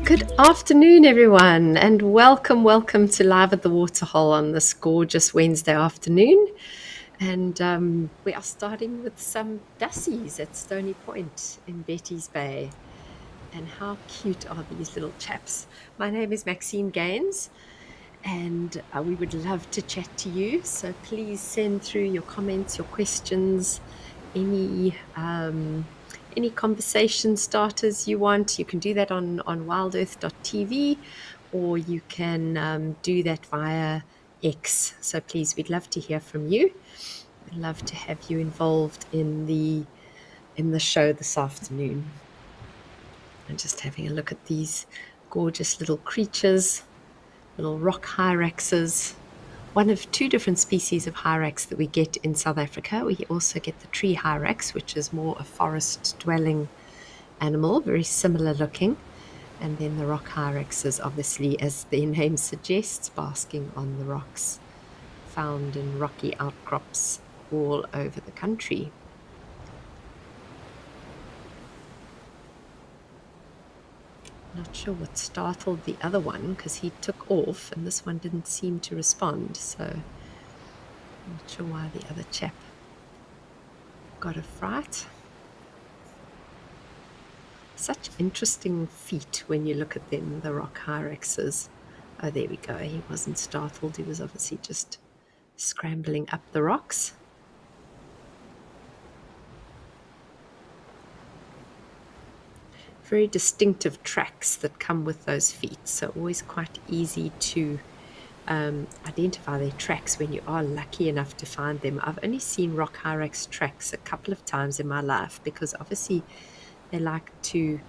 Good afternoon, everyone, and welcome to Live at the Waterhole on this gorgeous Wednesday afternoon. And we are starting with some dussies at Stony Point in Betty's Bay. And how cute are these little chaps? My name is Maxine Gaines, and we would love to chat to you. So please send through your comments, your questions, any conversation starters you want. You can do that on wildearth.tv, or you can do that via X. So please, we'd love to hear from you. We'd love to have you involved in the show this afternoon. And just having a look at these gorgeous little creatures, little rock hyraxes. One of two different species of hyrax that we get in South Africa. We also get the tree hyrax, which is more a forest-dwelling animal, very similar looking. And then the rock hyrax is obviously, as their name suggests, basking on the rocks, found in rocky outcrops all over the country. Not sure what startled the other one because he took off and this one didn't seem to respond. So I'm not sure why the other chap got a fright. Such interesting feet when you look at them, the rock hyraxes. Oh, there we go. He wasn't startled. He was obviously just scrambling up the rocks. Very distinctive tracks that come with those feet, so always quite easy to identify their tracks when you are lucky enough to find them. I've only seen rock hyrax tracks a couple of times in my life because obviously they like to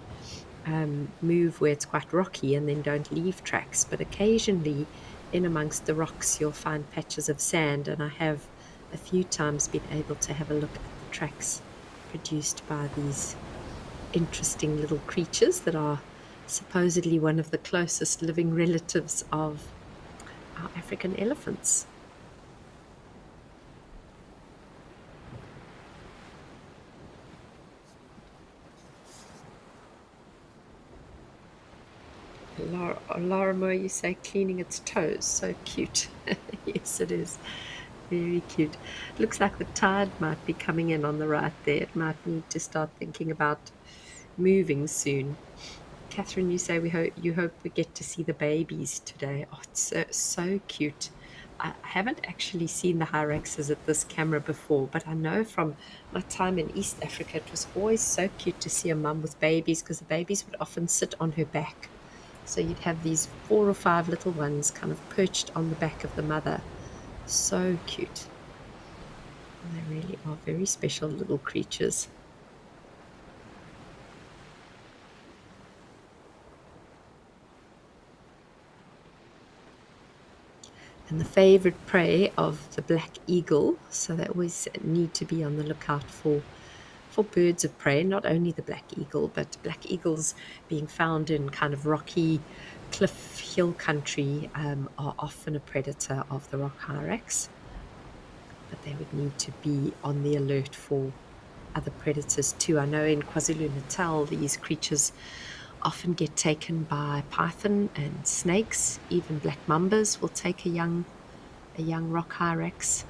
move where it's quite rocky and then don't leave tracks, but occasionally in amongst the rocks you'll find patches of sand, and I have a few times been able to have a look at the tracks produced by these interesting little creatures that are supposedly one of the closest living relatives of our African elephants. Lorimer, you say cleaning its toes. So cute. Yes, it is. Very cute. Looks like the tide might be coming in on the right there. It might need to start thinking about moving soon. Catherine, you say you hope we get to see the babies today. Oh, it's so cute. I haven't actually seen the hyraxes at this camera before, but I know from my time in East Africa, it was always so cute to see a mum with babies because the babies would often sit on her back. So you'd have these 4 or 5 little ones kind of perched on the back of the mother. So cute. And they really are very special little creatures. And the favorite prey of the black eagle, so they always need to be on the lookout for birds of prey, not only the black eagle, but black eagles being found in kind of rocky cliff hill country are often a predator of the rock hyrax, but they would need to be on the alert for other predators too. I know in KwaZulu-Natal these creatures often get taken by python and snakes. Even black mambas will take a young rock hyrax.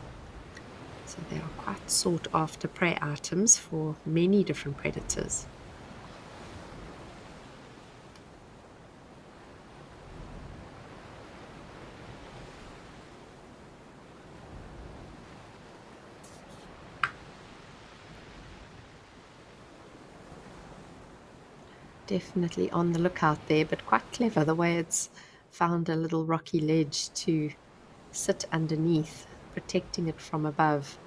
So they are quite sought after prey items for many different predators. Definitely on the lookout there, but quite clever the way it's found a little rocky ledge to sit underneath, protecting it from above.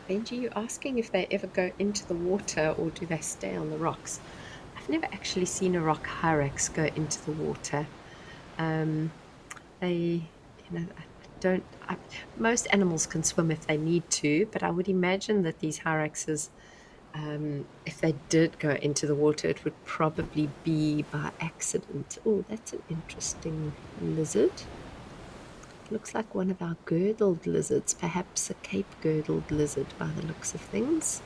Benji, you asking if they ever go into the water or do they stay on the rocks? I've never actually seen a rock hyrax go into the water. Um, they, I don't. Most animals can swim if they need to, but I would imagine that these hyraxes, if they did go into the water, it would probably be by accident. Oh, that's an interesting lizard. Looks like one of our girdled lizards, perhaps a Cape girdled lizard by the looks of things.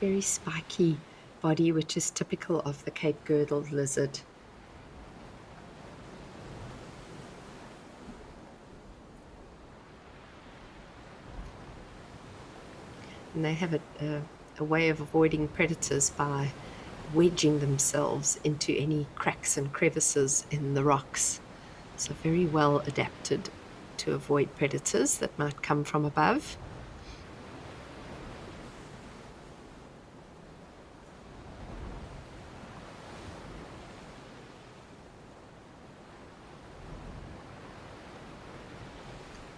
Very spiky body, which is typical of the Cape girdled lizard. And they have a way of avoiding predators by wedging themselves into any cracks and crevices in the rocks. So very well adapted to avoid predators that might come from above.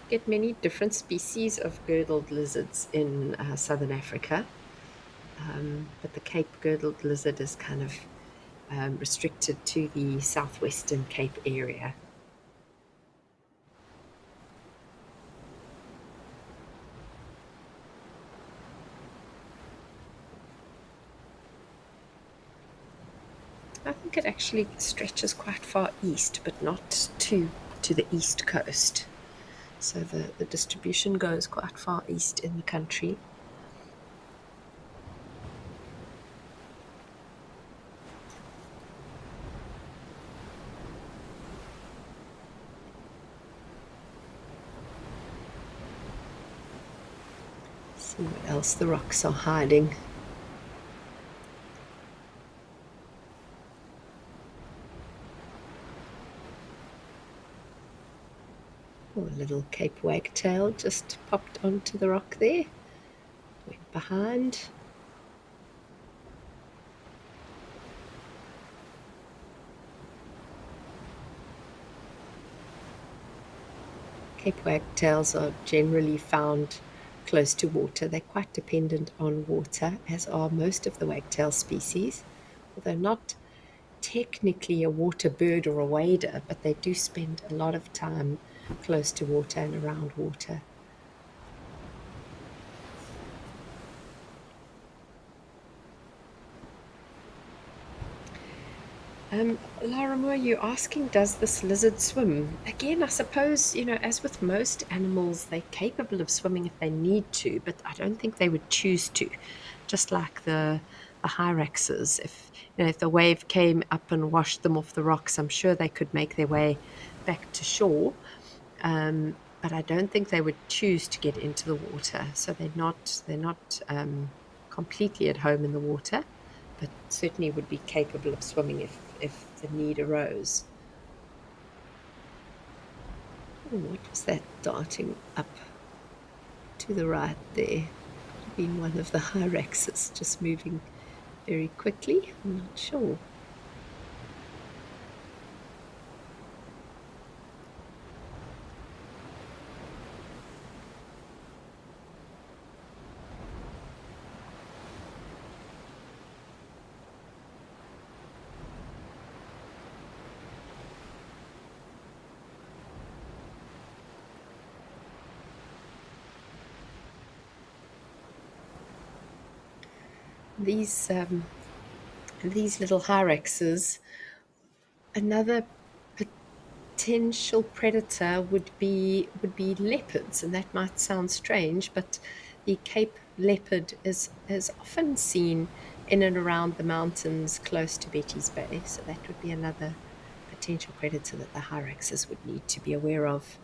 Get many different species of girdled lizards in southern Africa, but the Cape girdled lizard is kind of restricted to the southwestern Cape area. I think it actually stretches quite far east, but not to the east coast. So the distribution goes quite far east in the country. See what else the rocks are hiding. Oh, a little Cape wagtail just popped onto the rock there. Went behind. Cape wagtails are generally found close to water. They're quite dependent on water, as are most of the wagtail species, although not technically a water bird or a wader, but they do spend a lot of time close to water and around water. Laura Moore, you're asking, does this lizard swim? Again, I suppose, as with most animals, they're capable of swimming if they need to, but I don't think they would choose to. Just like the hyraxes, if the wave came up and washed them off the rocks, I'm sure they could make their way back to shore. But I don't think they would choose to get into the water. So they're not completely at home in the water, but certainly would be capable of swimming if the need arose. Oh, what was that darting up to the right there? Could have been one of the hyraxes just moving very quickly. I'm not sure. These little hyraxes, another potential predator would be leopards, and that might sound strange, but the Cape leopard is often seen in and around the mountains close to Betty's Bay, so that would be another potential predator that the hyraxes would need to be aware of.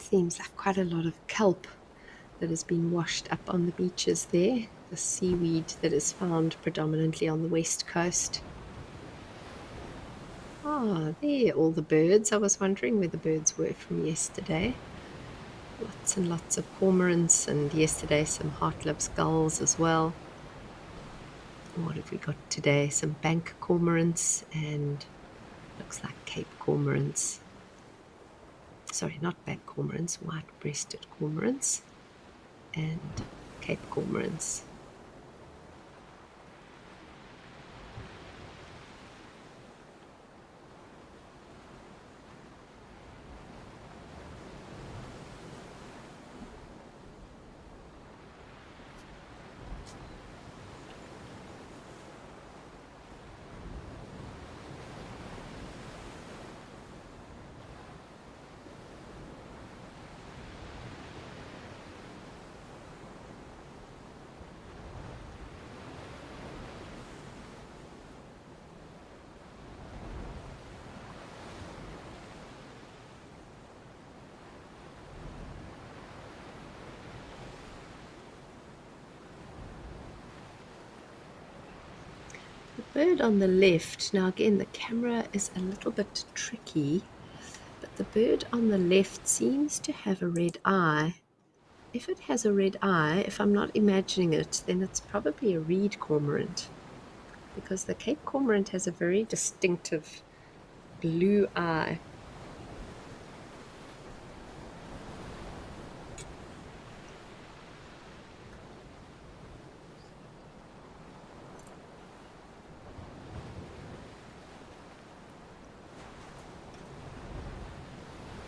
Seems like quite a lot of kelp that has been washed up on the beaches there. The seaweed that is found predominantly on the west coast. Ah, there, all the birds. I was wondering where the birds were from yesterday. Lots and lots of cormorants, and yesterday some heart-lips gulls as well. What have we got today? Some bank cormorants and looks like Cape cormorants. Sorry, not bank cormorants, white-breasted cormorants and Cape cormorants. The bird on the left, now again the camera is a little bit tricky, but the bird on the left seems to have a red eye. If it has a red eye, if I'm not imagining it, then it's probably a reed cormorant, because the Cape cormorant has a very distinctive blue eye.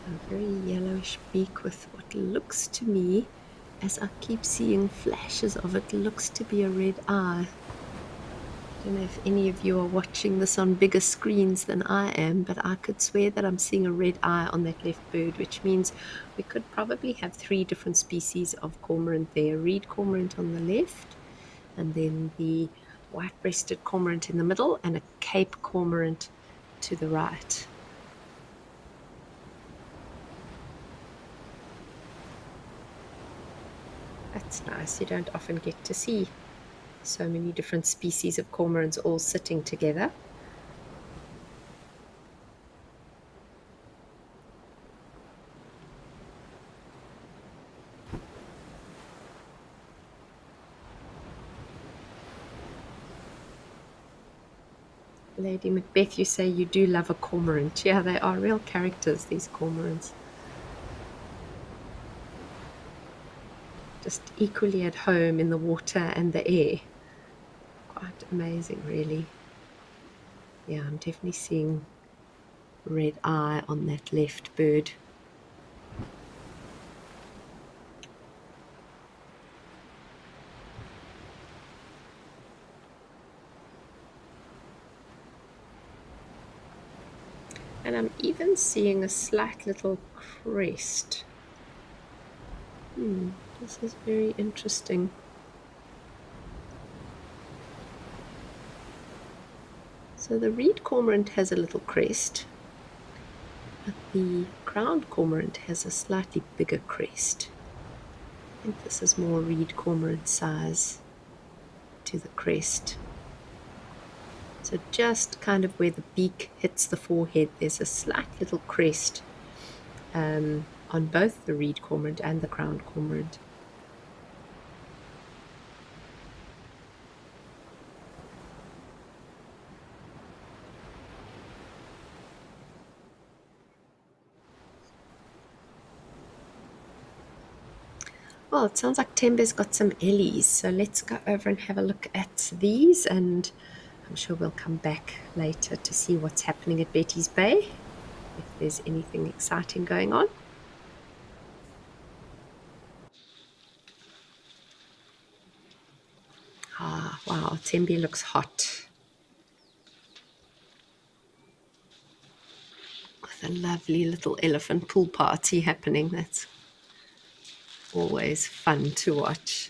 A very yellowish beak with what looks to me, as I keep seeing flashes of it, looks to be a red eye. I don't know if any of you are watching this on bigger screens than I am, but I could swear that I'm seeing a red eye on that left bird, which means we could probably have 3 different species of cormorant there. Reed cormorant on the left, and then the white-breasted cormorant in the middle, and a Cape cormorant to the right. That's nice. You don't often get to see so many different species of cormorants all sitting together. Lady Macbeth, you say you do love a cormorant. Yeah, they are real characters, these cormorants. Just equally at home in the water and the air. Quite amazing, really. Yeah, I'm definitely seeing red eye on that left bird. And I'm even seeing a slight little crest. This is very interesting. So the reed cormorant has a little crest, but the crowned cormorant has a slightly bigger crest. I think this is more reed cormorant size to the crest. So just kind of where the beak hits the forehead, there's a slight little crest on both the reed cormorant and the crowned cormorant. Well, it sounds like Tembe's got some ellies, so let's go over and have a look at these, and I'm sure we'll come back later to see what's happening at Betty's Bay, if there's anything exciting going on. Ah, wow, Tembe looks hot. With a lovely little elephant pool party happening. That's always fun to watch.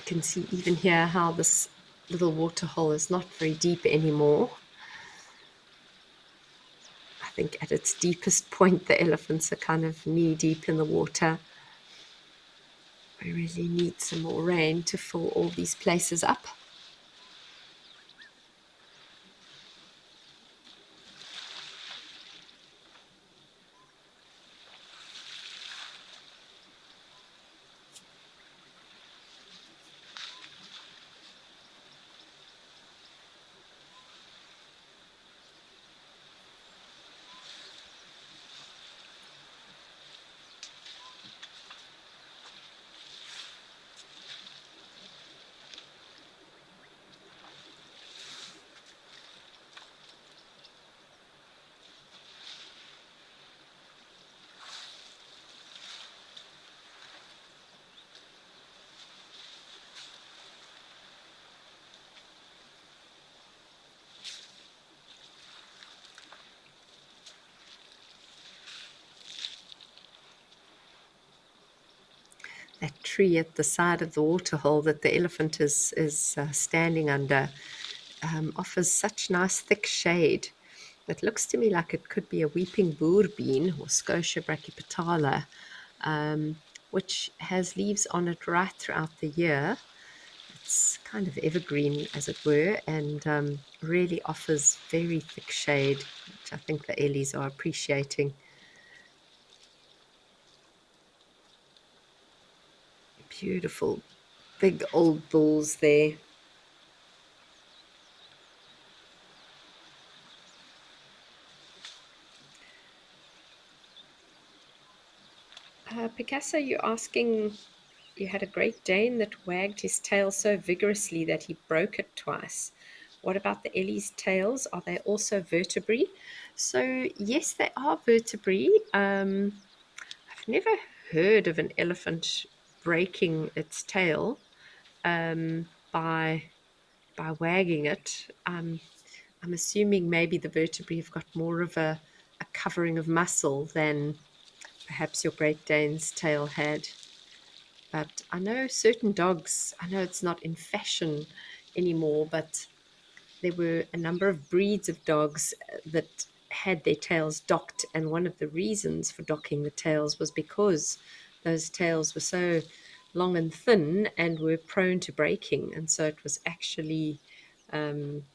can see even here how this little water hole is not very deep anymore. I think at its deepest point, the elephants are kind of knee deep in the water. We really need some more rain to fill all these places up. That tree at the side of the waterhole that the elephant is standing under offers such nice thick shade. It looks to me like it could be a weeping boerbean or Scotia brachypetala, which has leaves on it right throughout the year. It's kind of evergreen, as it were, and really offers very thick shade, which I think the Ellies are appreciating. Beautiful, big old bulls there. Picasso, you're asking, you had a Great Dane that wagged his tail so vigorously that he broke it twice. What about the Ellie's tails? Are they also vertebrae? So, yes, they are vertebrae. I've never heard of an elephant breaking its tail by wagging it. I'm assuming maybe the vertebrae have got more of a covering of muscle than perhaps your Great Dane's tail had. But I know certain dogs, I know it's not in fashion anymore, but there were a number of breeds of dogs that had their tails docked. And one of the reasons for docking the tails was because those tails were so long and thin and were prone to breaking. And so it was actually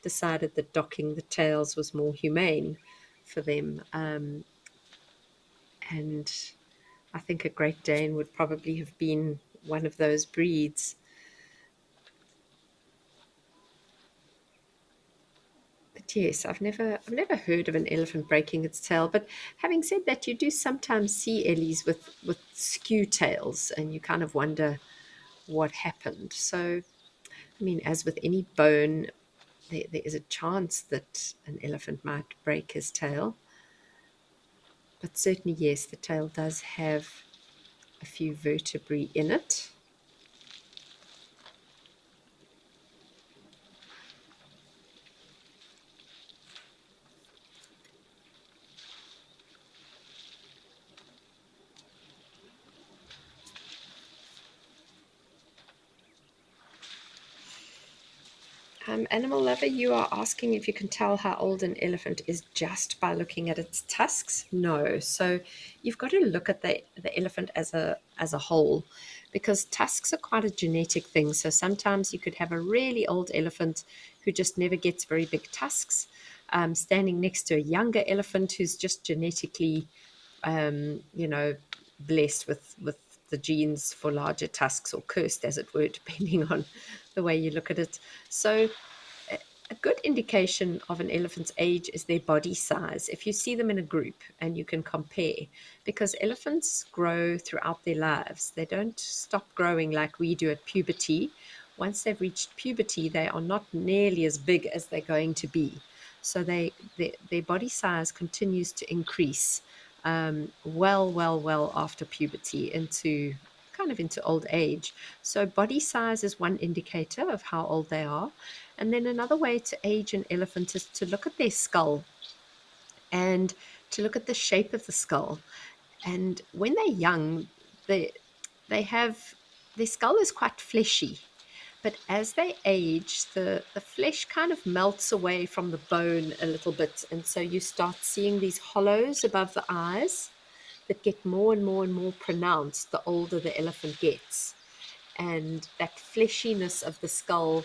decided that docking the tails was more humane for them. And I think a Great Dane would probably have been one of those breeds. But yes, I've never heard of an elephant breaking its tail. But having said that, you do sometimes see ellies with skew tails, and you kind of wonder what happened. So, I mean, as with any bone, there is a chance that an elephant might break his tail. But certainly, yes, the tail does have a few vertebrae in it. Animal lover, you are asking if you can tell how old an elephant is just by looking at its tusks. No, so you've got to look at the elephant as a whole, because tusks are quite a genetic thing. So sometimes you could have a really old elephant who just never gets very big tusks, standing next to a younger elephant who's just genetically, you know, blessed with the genes for larger tusks, or cursed, as it were, depending on the way you look at it. So a good indication of an elephant's age is their body size. If you see them in a group and you can compare, because elephants grow throughout their lives, they don't stop growing like we do at puberty. Once they've reached puberty, they are not nearly as big as they're going to be. So their body size continues to increase well after puberty into into old age. So body size is one indicator of how old they are. And then another way to age an elephant is to look at their skull and to look at the shape of the skull. And when they're young, they have their skull is quite fleshy. But as they age, the flesh kind of melts away from the bone a little bit. And so you start seeing these hollows above the eyes that get more and more and more pronounced the older the elephant gets. And that fleshiness of the skull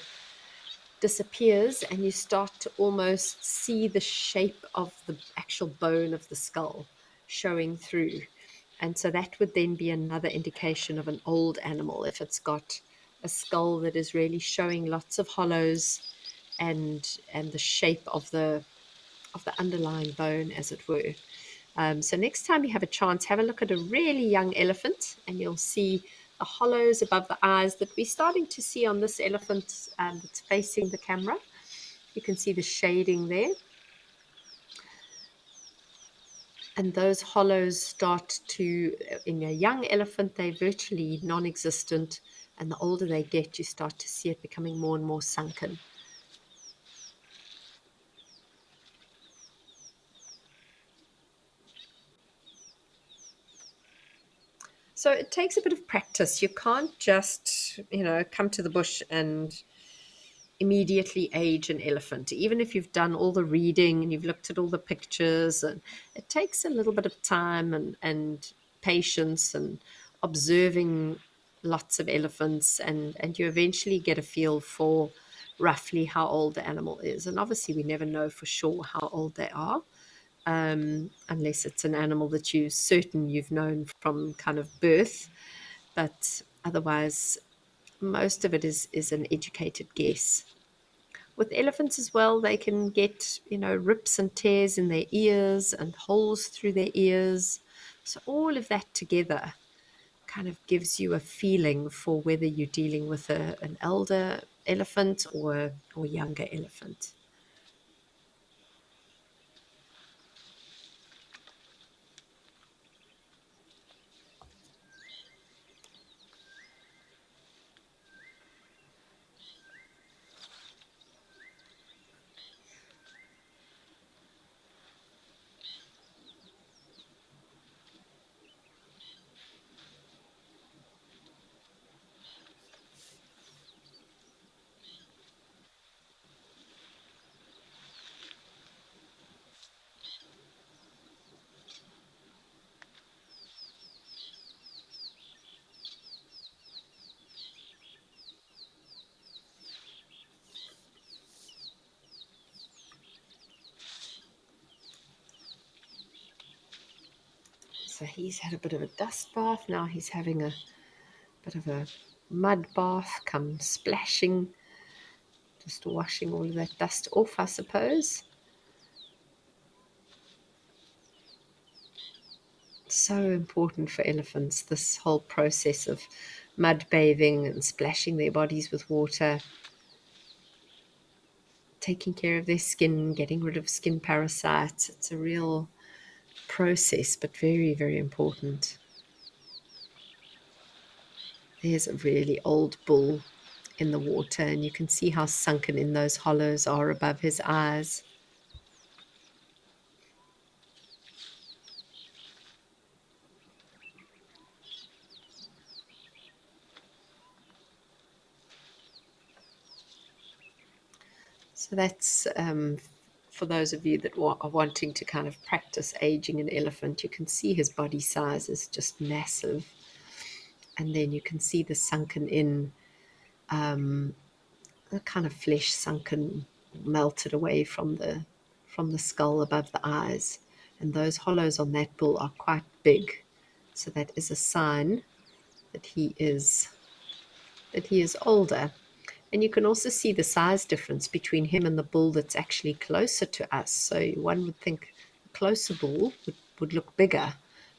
disappears, and you start to almost see the shape of the actual bone of the skull showing through. And so that would then be another indication of an old animal if it's got a skull that is really showing lots of hollows and the shape of the underlying bone, as it were. So next time you have a chance, have a look at a really young elephant, and you'll see the hollows above the eyes that we're starting to see on this elephant that's facing the camera. You can see the shading there. And those hollows start to, in a young elephant, they're virtually non-existent. And the older they get, you start to see it becoming more and more sunken. So it takes a bit of practice. You can't just, come to the bush and immediately age an elephant, even if you've done all the reading and you've looked at all the pictures. And it takes a little bit of time and patience and observing lots of elephants, and you eventually get a feel for roughly how old the animal is. And obviously we never know for sure how old they are, unless it's an animal that you're certain you've known from kind of birth. But otherwise, most of it is an educated guess. With elephants as well, they can get, rips and tears in their ears and holes through their ears. So all of that together kind of gives you a feeling for whether you're dealing with an elder elephant or younger elephant. So he's had a bit of a dust bath. Now he's having a bit of a mud bath, come splashing, just washing all of that dust off, I suppose. So important for elephants, this whole process of mud bathing and splashing their bodies with water, taking care of their skin, getting rid of skin parasites. It's a real process, but very, very important. There's a really old bull in the water, and you can see how sunken in those hollows are above his eyes. So that's for those of you that are wanting to kind of practice aging an elephant. You can see his body size is just massive. And then you can see the sunken in, the kind of flesh sunken, melted away from the skull above the eyes. And those hollows on that bull are quite big. So that is a sign that he is older. And you can also see the size difference between him and the bull that's actually closer to us. So one would think a closer bull would look bigger,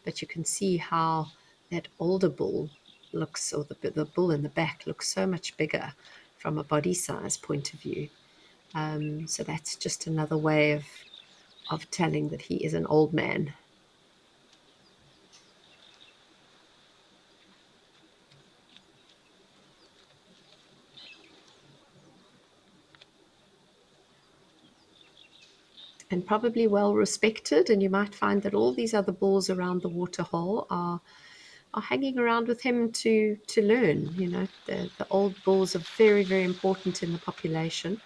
but you can see how that older bull looks, or the bull in the back looks so much bigger from a body size point of view. So that's just another way of telling that he is an old man. And probably well respected, and you might find that all these other bulls around the waterhole are are hanging around with him to learn. You know, the old bulls are very, very important in the population.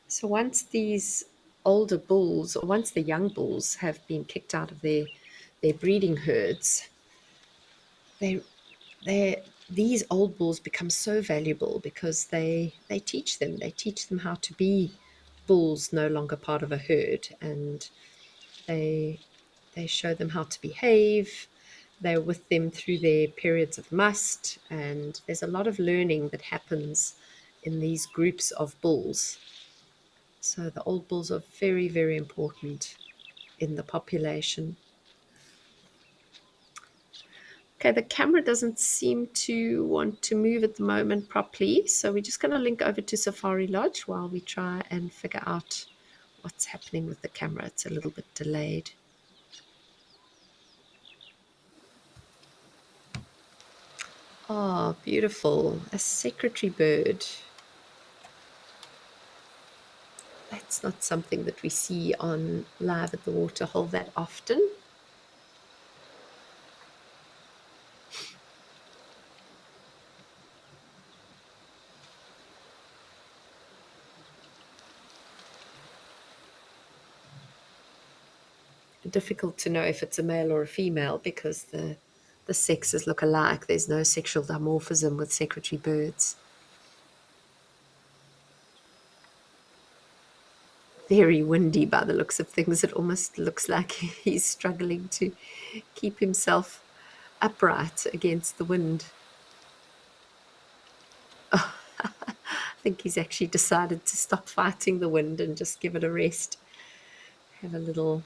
So once these older bulls, or once the young bulls have been kicked out of their breeding herds, they these old bulls become so valuable because they teach them how to be bulls no longer part of a herd, and they they show them how to behave. They're with them through their periods of must, and there's a lot of learning that happens in these groups of bulls. So the old bulls are very, very important in the population. Okay, the camera doesn't seem to want to move at the moment properly, so we're just going to link over to Safari Lodge while we try and figure out what's happening with the camera. It's a little bit delayed. Oh, beautiful. A secretary bird. That's not something that we see on live at the waterhole that often. Difficult to know if it's a male or a female because the sexes look alike. There's no sexual dimorphism with secretary birds. Very windy by the looks of things. It almost looks like he's struggling to keep himself upright against the wind. I think he's actually decided to stop fighting the wind and just give it a rest. Have a little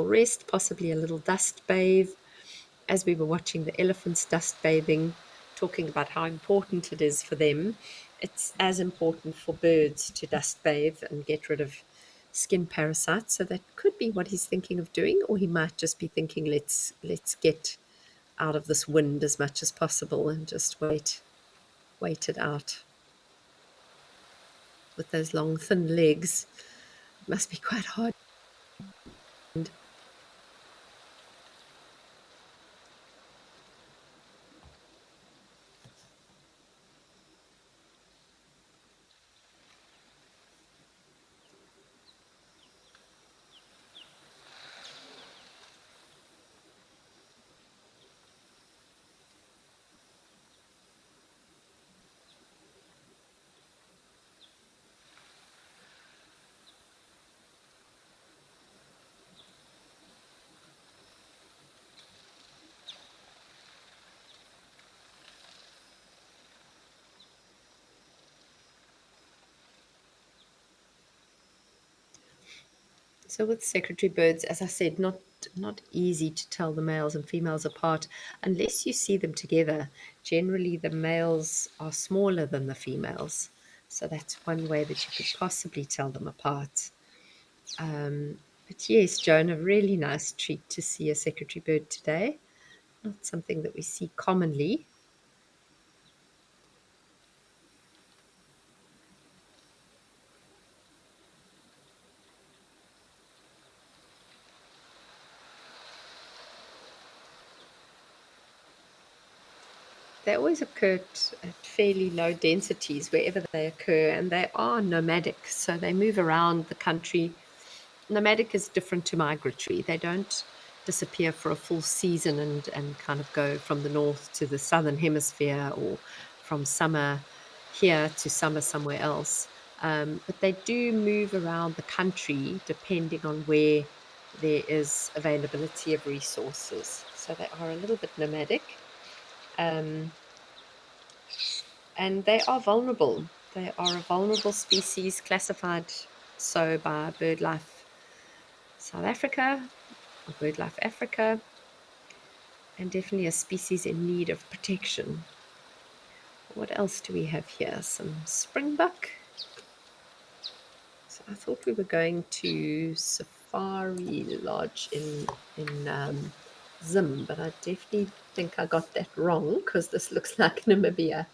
rest, possibly a little dust bathe. As we were watching the elephants dust bathing, talking about how important it is for them, it's as important for birds to dust bathe and get rid of skin parasites. So that could be what he's thinking of doing, or he might just be thinking, let's get out of this wind as much as possible and just wait it out. With those long thin legs, it must be quite hard. So with secretary birds, as I said, not easy to tell the males and females apart unless you see them together. Generally, the males are smaller than the females, so that's one way that you could possibly tell them apart. But yes, Joan, a really nice treat to see a secretary bird today. Not something that we see commonly. They always occur at fairly low densities wherever they occur, and they are nomadic, so they move around the country. Nomadic is different to migratory. They don't disappear for a full season and kind of go from the north to the southern hemisphere or from summer here to summer somewhere else. But they do move around the country depending on where there is availability of resources. So they are a little bit nomadic. Um, and they are vulnerable. They are a vulnerable species classified so by BirdLife South Africa or BirdLife Africa, and definitely a species in need of protection. What else do we have here? Some springbuck. So I thought we were going to Safari Lodge in Zim, but I definitely think I got that wrong because this looks like Namibia.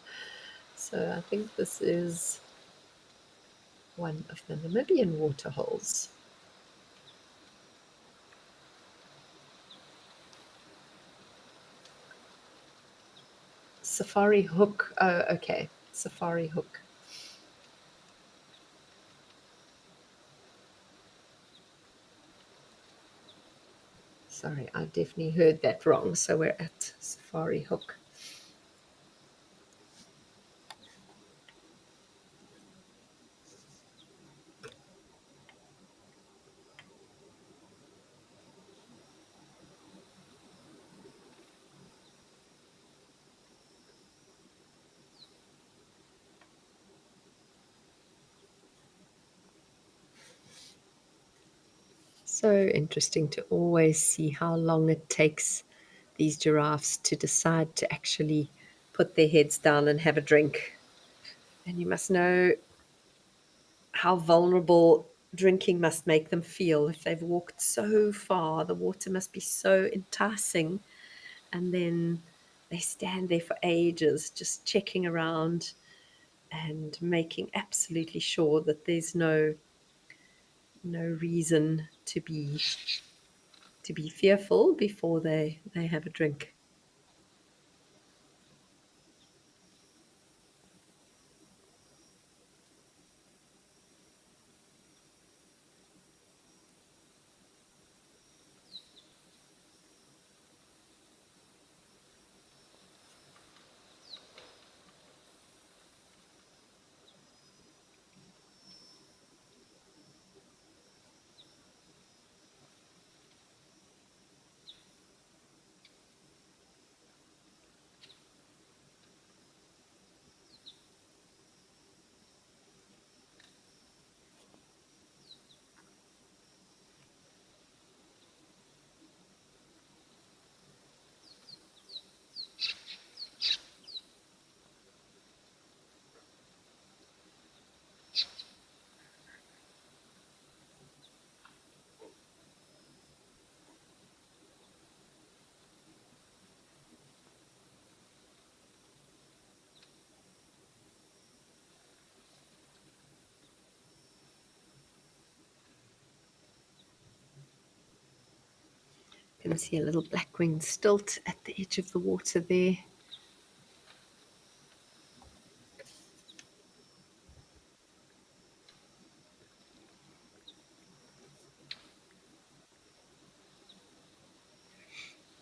So I think this is one of the Namibian waterholes. Safari hook. Oh, okay. Safari hook. Sorry, I definitely heard that wrong. So we're at Safari hook. So interesting to always see how long it takes these giraffes to decide to actually put their heads down and have a drink. And you must know how vulnerable drinking must make them feel. If they've walked so far, the water must be so enticing. And then they stand there for ages just checking around and making absolutely sure that there's no reason to be fearful before they have a drink. You can see a little black-winged stilt at the edge of the water there.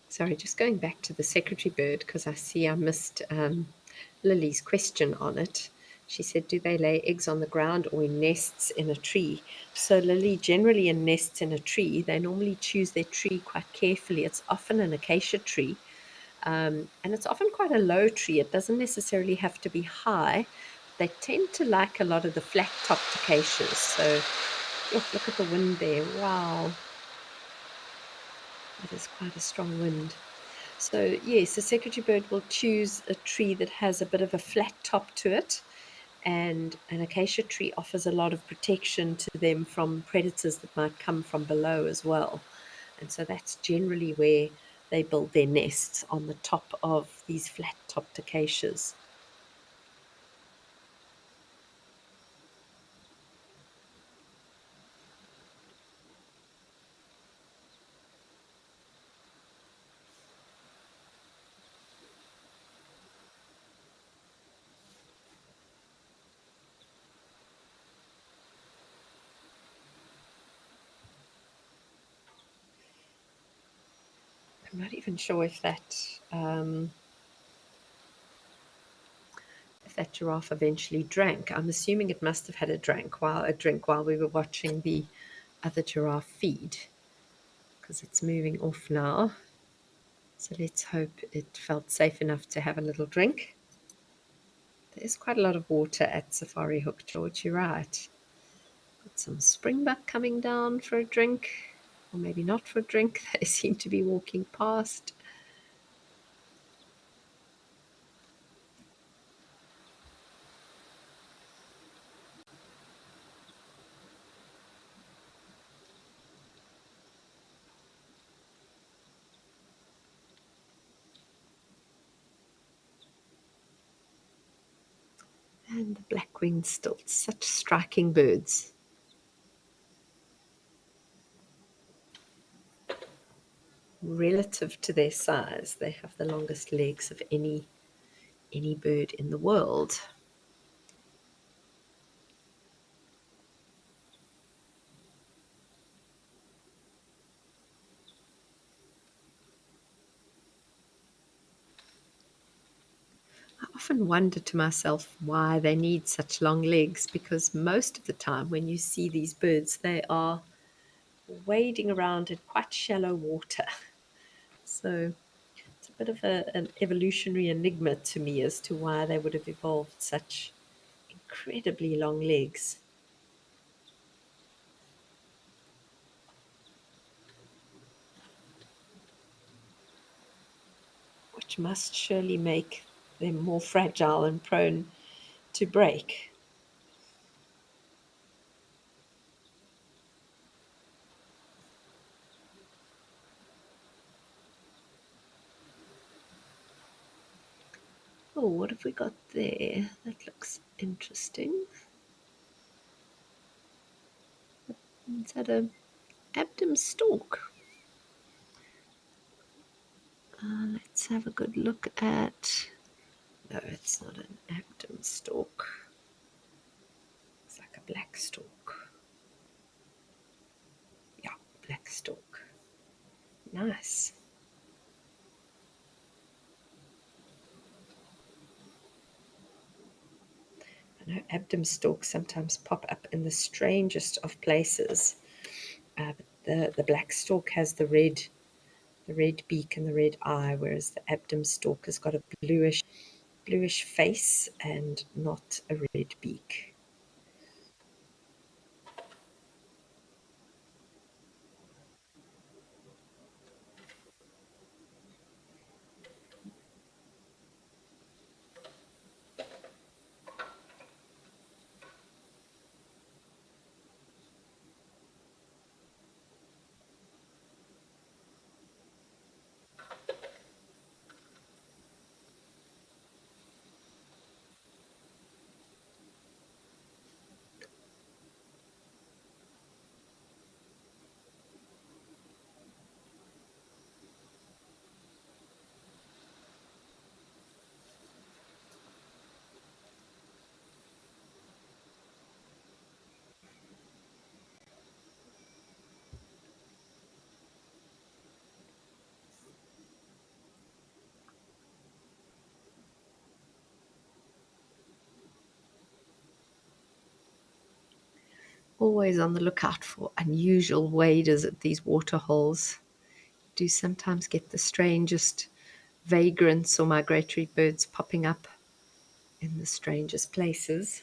Sorry, just going back to the secretary bird because I see I missed Lily's question on it. She said, do they lay eggs on the ground or in nests in a tree? So Lily, generally in nests in a tree. They normally choose their tree quite carefully. It's often an acacia tree, and it's often quite a low tree. It doesn't necessarily have to be high. They tend to like a lot of the flat-topped acacias. So look at the wind there. Wow, it is quite a strong wind. So yes, the secretary bird will choose a tree that has a bit of a flat top to it, and an acacia tree offers a lot of protection to them from predators that might come from below as well. And so that's generally where they build their nests, on the top of these flat topped acacias. I'm not even sure if that giraffe eventually drank. I'm assuming it must have had a drink while we were watching the other giraffe feed, because it's moving off now. So let's hope it felt safe enough to have a little drink. There's quite a lot of water at Safari Hook, George. You're right. Got some springbuck coming down for a drink, or maybe not for a drink. They seem to be walking past. And the black-winged stilt, such striking birds. Relative to their size, they have the longest legs of any bird in the world. I often wonder to myself why they need such long legs, because most of the time when you see these birds, they are wading around in quite shallow water. So it's a bit of an evolutionary enigma to me as to why they would have evolved such incredibly long legs. Which must surely make them more fragile and prone to break. Oh, what have we got there? That looks interesting. Is that a abdom stalk? Let's have a good look at. No, it's not an abdom stalk. It's like a black stalk. Yeah, black stalk. Nice. I know abdom stalks sometimes pop up in the strangest of places. But the black stalk has the red beak and the red eye, whereas the abdom stalk has got a bluish face and not a red beak. Always on the lookout for unusual waders at these water holes. Do sometimes get the strangest vagrants or migratory birds popping up in the strangest places.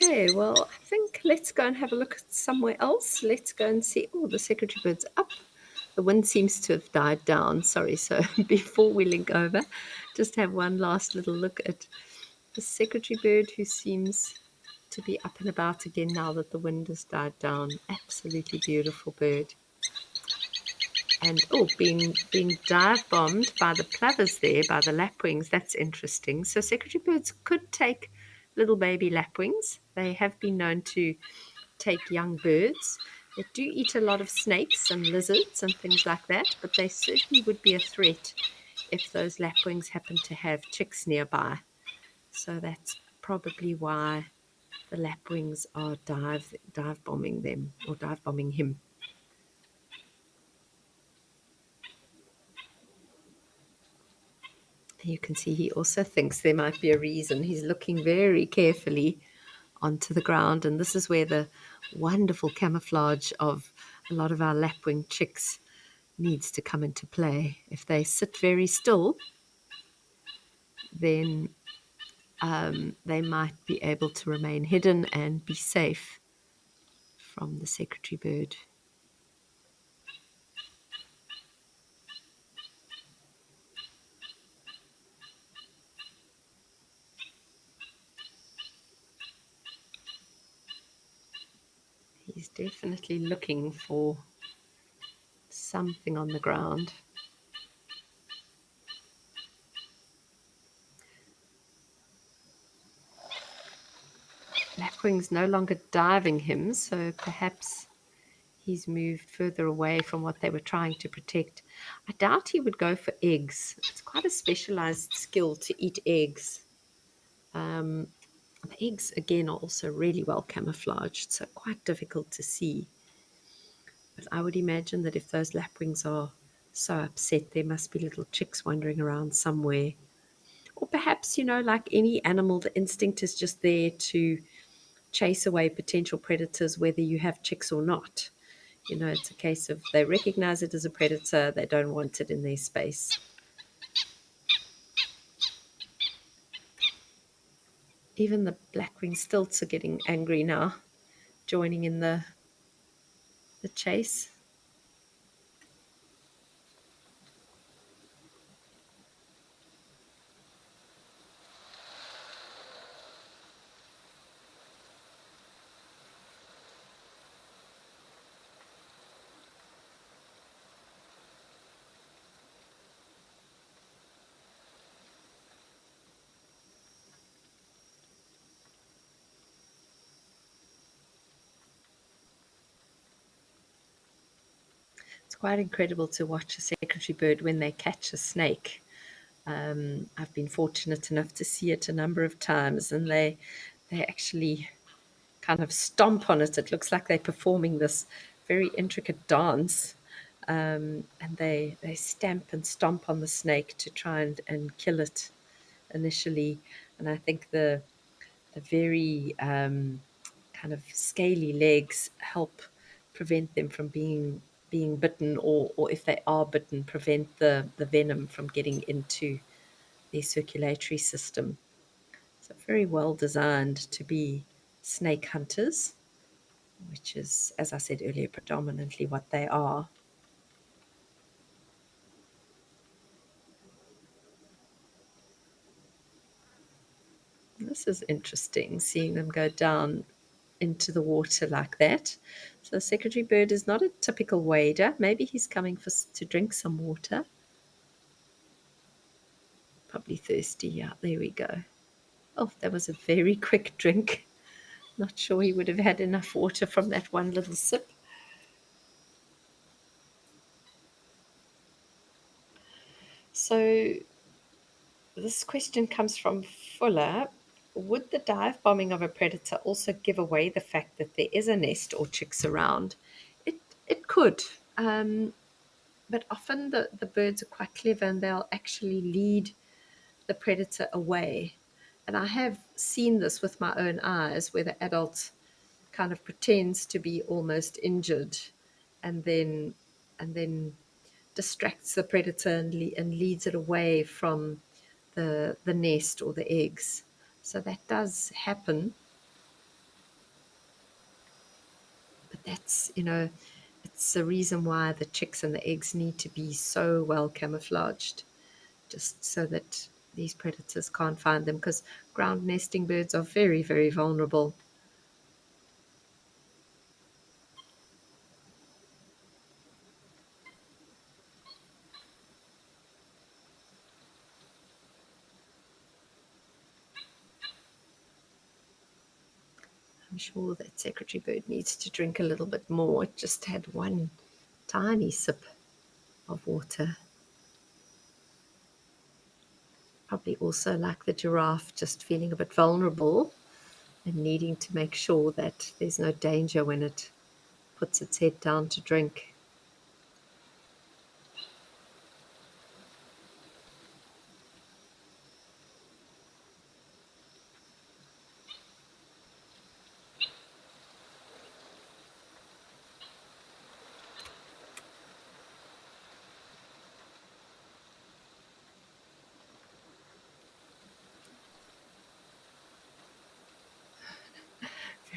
Okay, well, I think let's go and have a look at somewhere else. Let's go and see. Oh, the secretary bird's up. The wind seems to have died down. Sorry. So before we link over, just have one last little look at the secretary bird, who seems to be up and about again now that the wind has died down. Absolutely beautiful bird. And oh, being dive bombed by the plovers there, by the lapwings. That's interesting. So secretary birds could take little baby lapwings. They have been known to take young birds. They do eat a lot of snakes and lizards and things like that, but they certainly would be a threat if those lapwings happen to have chicks nearby. So that's probably why the lapwings are dive bombing them, or dive bombing him. You can see he also thinks there might be a reason. He's looking very carefully onto the ground, and this is where the wonderful camouflage of a lot of our lapwing chicks needs to come into play. If they sit very still, then they might be able to remain hidden and be safe from the secretary bird. He's definitely looking for something on the ground. Lapwing's no longer diving him, so perhaps he's moved further away from what they were trying to protect. I doubt he would go for eggs. It's quite a specialized skill to eat eggs. The eggs, again, are also really well camouflaged, so quite difficult to see. But I would imagine that if those lapwings are so upset, there must be little chicks wandering around somewhere. Or perhaps, like any animal, the instinct is just there to chase away potential predators, whether you have chicks or not. It's a case of they recognize it as a predator, they don't want it in their space. Even the black-winged stilts are getting angry now, joining in the chase. It's quite incredible to watch a secretary bird when they catch a snake. I've been fortunate enough to see it a number of times, and they actually kind of stomp on it. It looks like they're performing this very intricate dance, and they stamp and stomp on the snake to try and kill it initially. And I think the very kind of scaly legs help prevent them from being bitten, or if they are bitten, prevent the venom from getting into their circulatory system. So very well designed to be snake hunters, which is, as I said earlier, predominantly what they are. This is interesting, seeing them go down into the water like that. So the secretary bird is not a typical wader. Maybe he's coming to drink some water. Probably thirsty. Yeah, there we go. Oh, that was a very quick drink. Not sure he would have had enough water from that one little sip. So this question comes from Fuller. Would the dive bombing of a predator also give away the fact that there is a nest or chicks around? It could. But often the birds are quite clever, and they'll actually lead the predator away. And I have seen this with my own eyes, where the adult kind of pretends to be almost injured, and then distracts the predator and leads it away from the nest or the eggs. So that does happen. But that's, it's the reason why the chicks and the eggs need to be so well camouflaged, just so that these predators can't find them, because ground nesting birds are very, very vulnerable. I'm sure that secretary bird needs to drink a little bit more. It just had one tiny sip of water. Probably also, like the giraffe, just feeling a bit vulnerable and needing to make sure that there's no danger when it puts its head down to drink.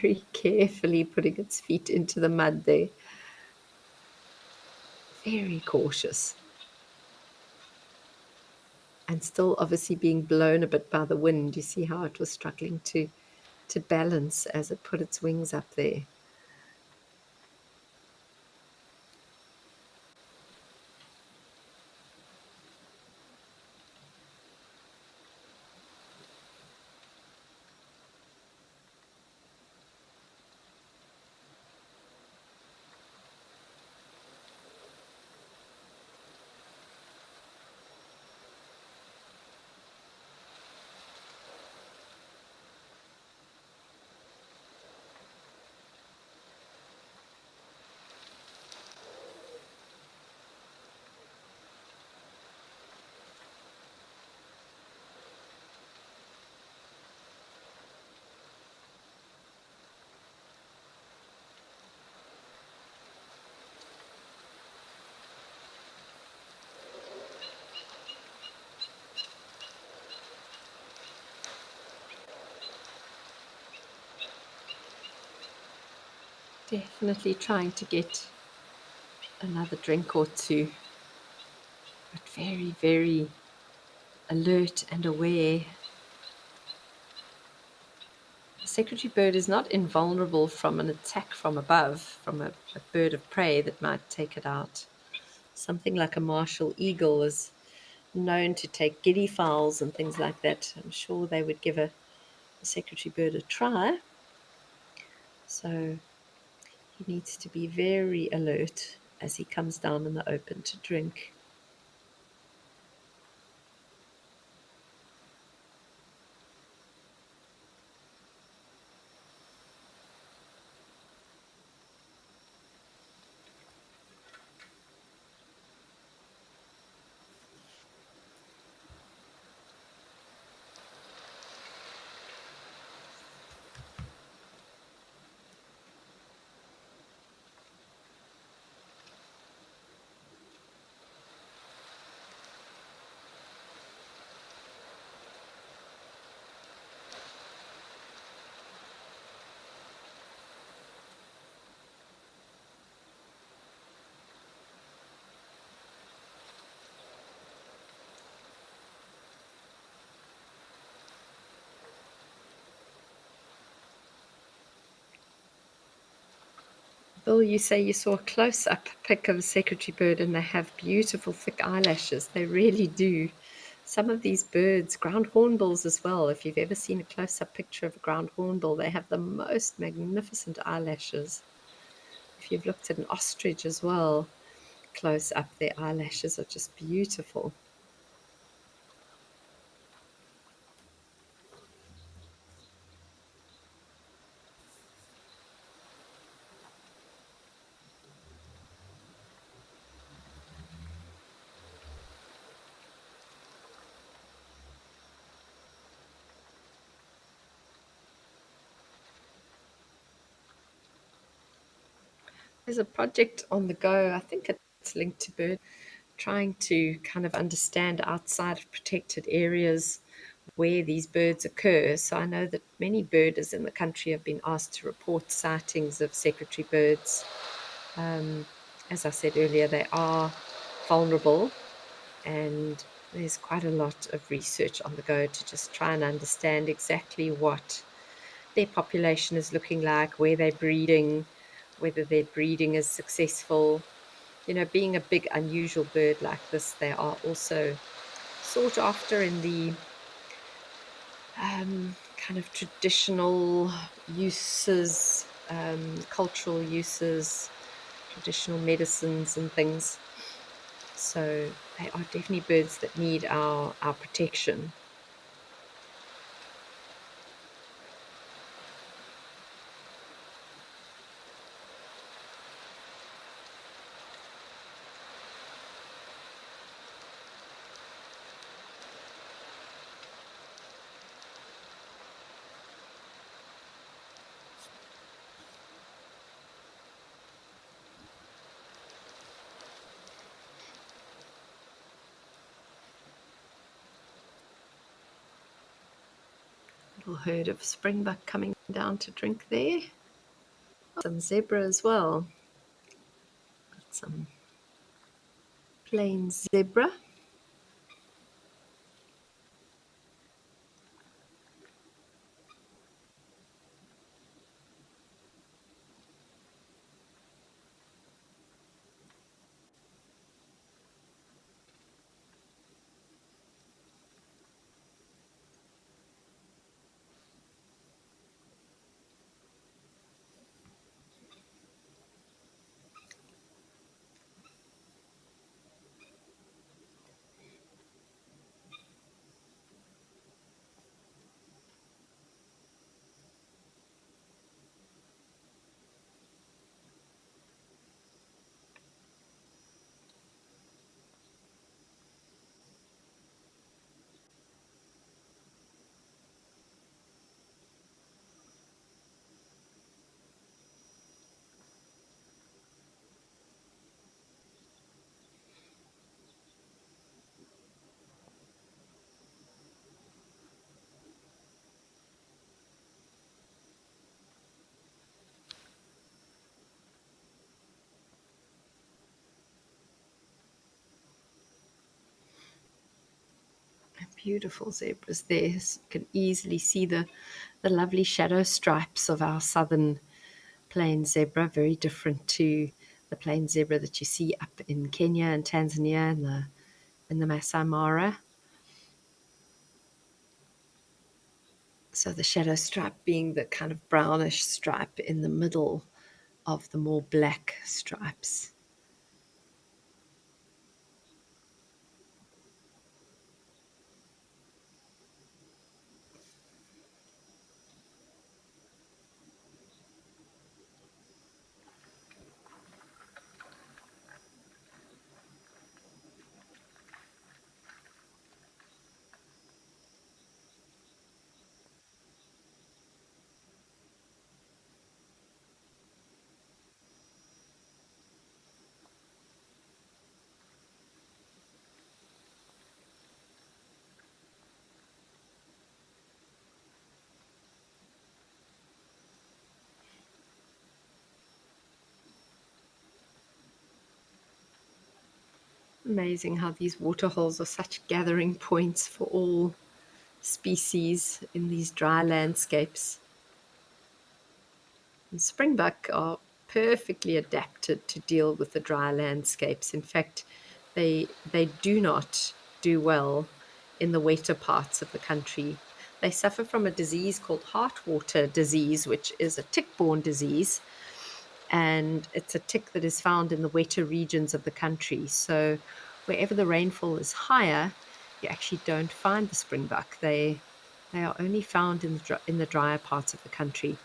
Very carefully putting its feet into the mud there. Very cautious. And still obviously being blown a bit by the wind. You see how it was struggling to balance as it put its wings up there. Definitely trying to get another drink or two, but very, very alert and aware. The secretary bird is not invulnerable from an attack from above, from a bird of prey that might take it out. Something like a martial eagle is known to take guinea fowls and things like that. I'm sure they would give a secretary bird a try. So he needs to be very alert as he comes down in the open to drink. Bill, you say you saw a close-up pic of a secretary bird and they have beautiful thick eyelashes. They really do. Some of these birds, ground hornbills as well, if you've ever seen a close-up picture of a ground hornbill, they have the most magnificent eyelashes. If you've looked at an ostrich as well, close up, their eyelashes are just beautiful. There's a project on the go, I think it's linked to bird, trying to kind of understand outside of protected areas where these birds occur. So I know that many birders in the country have been asked to report sightings of secretary birds. As I said earlier, they are vulnerable, and there's quite a lot of research on the go to just try and understand exactly what their population is looking like, where they're breeding, whether their breeding is successful. You know, being a big, unusual bird like this, they are also sought after in the kind of traditional uses, cultural uses, traditional medicines and things. So they are definitely birds that need our protection. Little herd of springbuck coming down to drink there. Some zebra as well. Got some plain zebra. Beautiful zebras there. So you can easily see the lovely shadow stripes of our southern plain zebra, very different to the plain zebra that you see up in Kenya and Tanzania and the Masai Mara. So the shadow stripe being the kind of brownish stripe in the middle of the more black stripes. Amazing how these waterholes are such gathering points for all species in these dry landscapes. And springbuck are perfectly adapted to deal with the dry landscapes. In fact, they do not do well in the wetter parts of the country. They suffer from a disease called heartwater disease, which is a tick-borne disease, and it's a tick that is found in the wetter regions of the country. So wherever the rainfall is higher, you actually don't find the springbuck. They are only found in the drier parts of the country.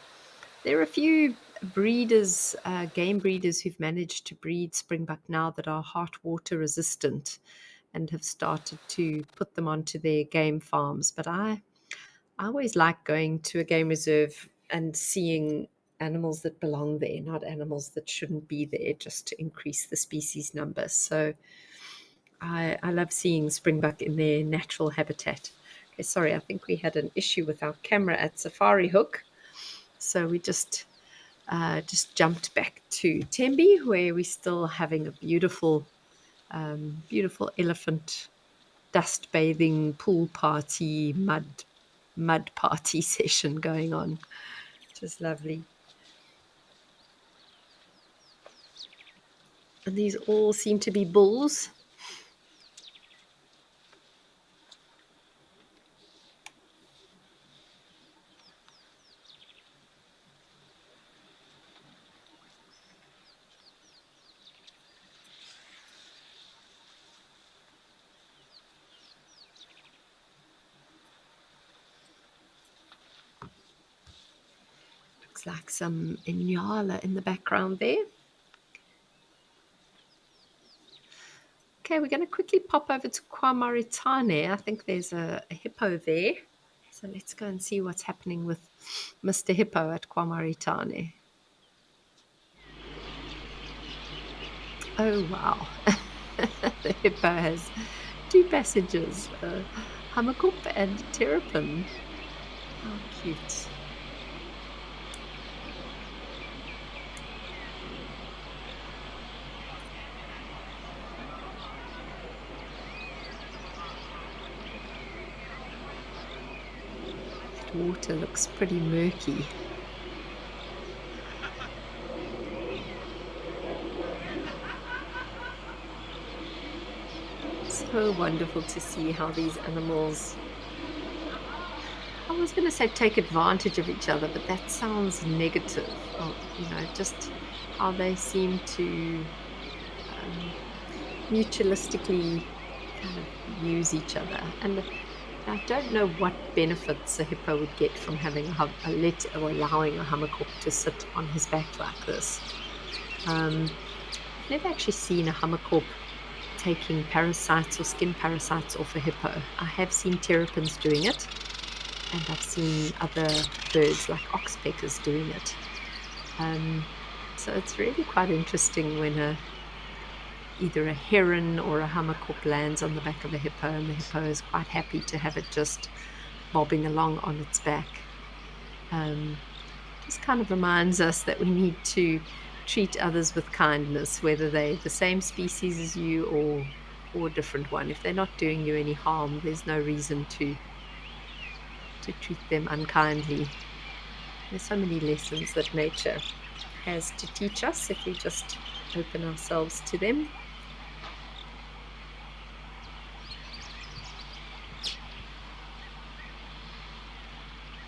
There are a few breeders, game breeders, who've managed to breed springbuck now that are heartwater resistant and have started to put them onto their game farms. But I always like going to a game reserve and seeing animals that belong there, not animals that shouldn't be there, just to increase the species number. So I love seeing springbuck in their natural habitat. Okay, sorry, I think we had an issue with our camera at Safari Hook. So we just jumped back to Tembe, where we're still having a beautiful, beautiful elephant dust bathing pool party, mud party session going on, which is lovely. And these all seem to be bulls. Looks like some Inyala in the background there. Okay, we're going to quickly pop over to KwaMaritane. I think there's a hippo there. So let's go and see what's happening with Mr. Hippo at KwaMaritane. Oh, wow. The hippo has two passengers, Hamakop and Terrapin. How cute. That water looks pretty murky. So wonderful to see how these animals, I was going to say take advantage of each other, but that sounds negative. Oh, just how they seem to mutualistically kind of use each other. And I don't know what benefits a hippo would get from having or allowing a hammerkop to sit on his back like this. I've never actually seen a hammerkop taking parasites or skin parasites off a hippo. I have seen terrapins doing it, and I've seen other birds like oxpeckers doing it. So it's really quite interesting when either a heron or a hammerkop lands on the back of a hippo, and the hippo is quite happy to have it just bobbing along on its back. Just kind of reminds us that we need to treat others with kindness, whether they're the same species as you or a different one. If they're not doing you any harm, there's no reason to treat them unkindly. There's so many lessons that nature has to teach us if we just open ourselves to them.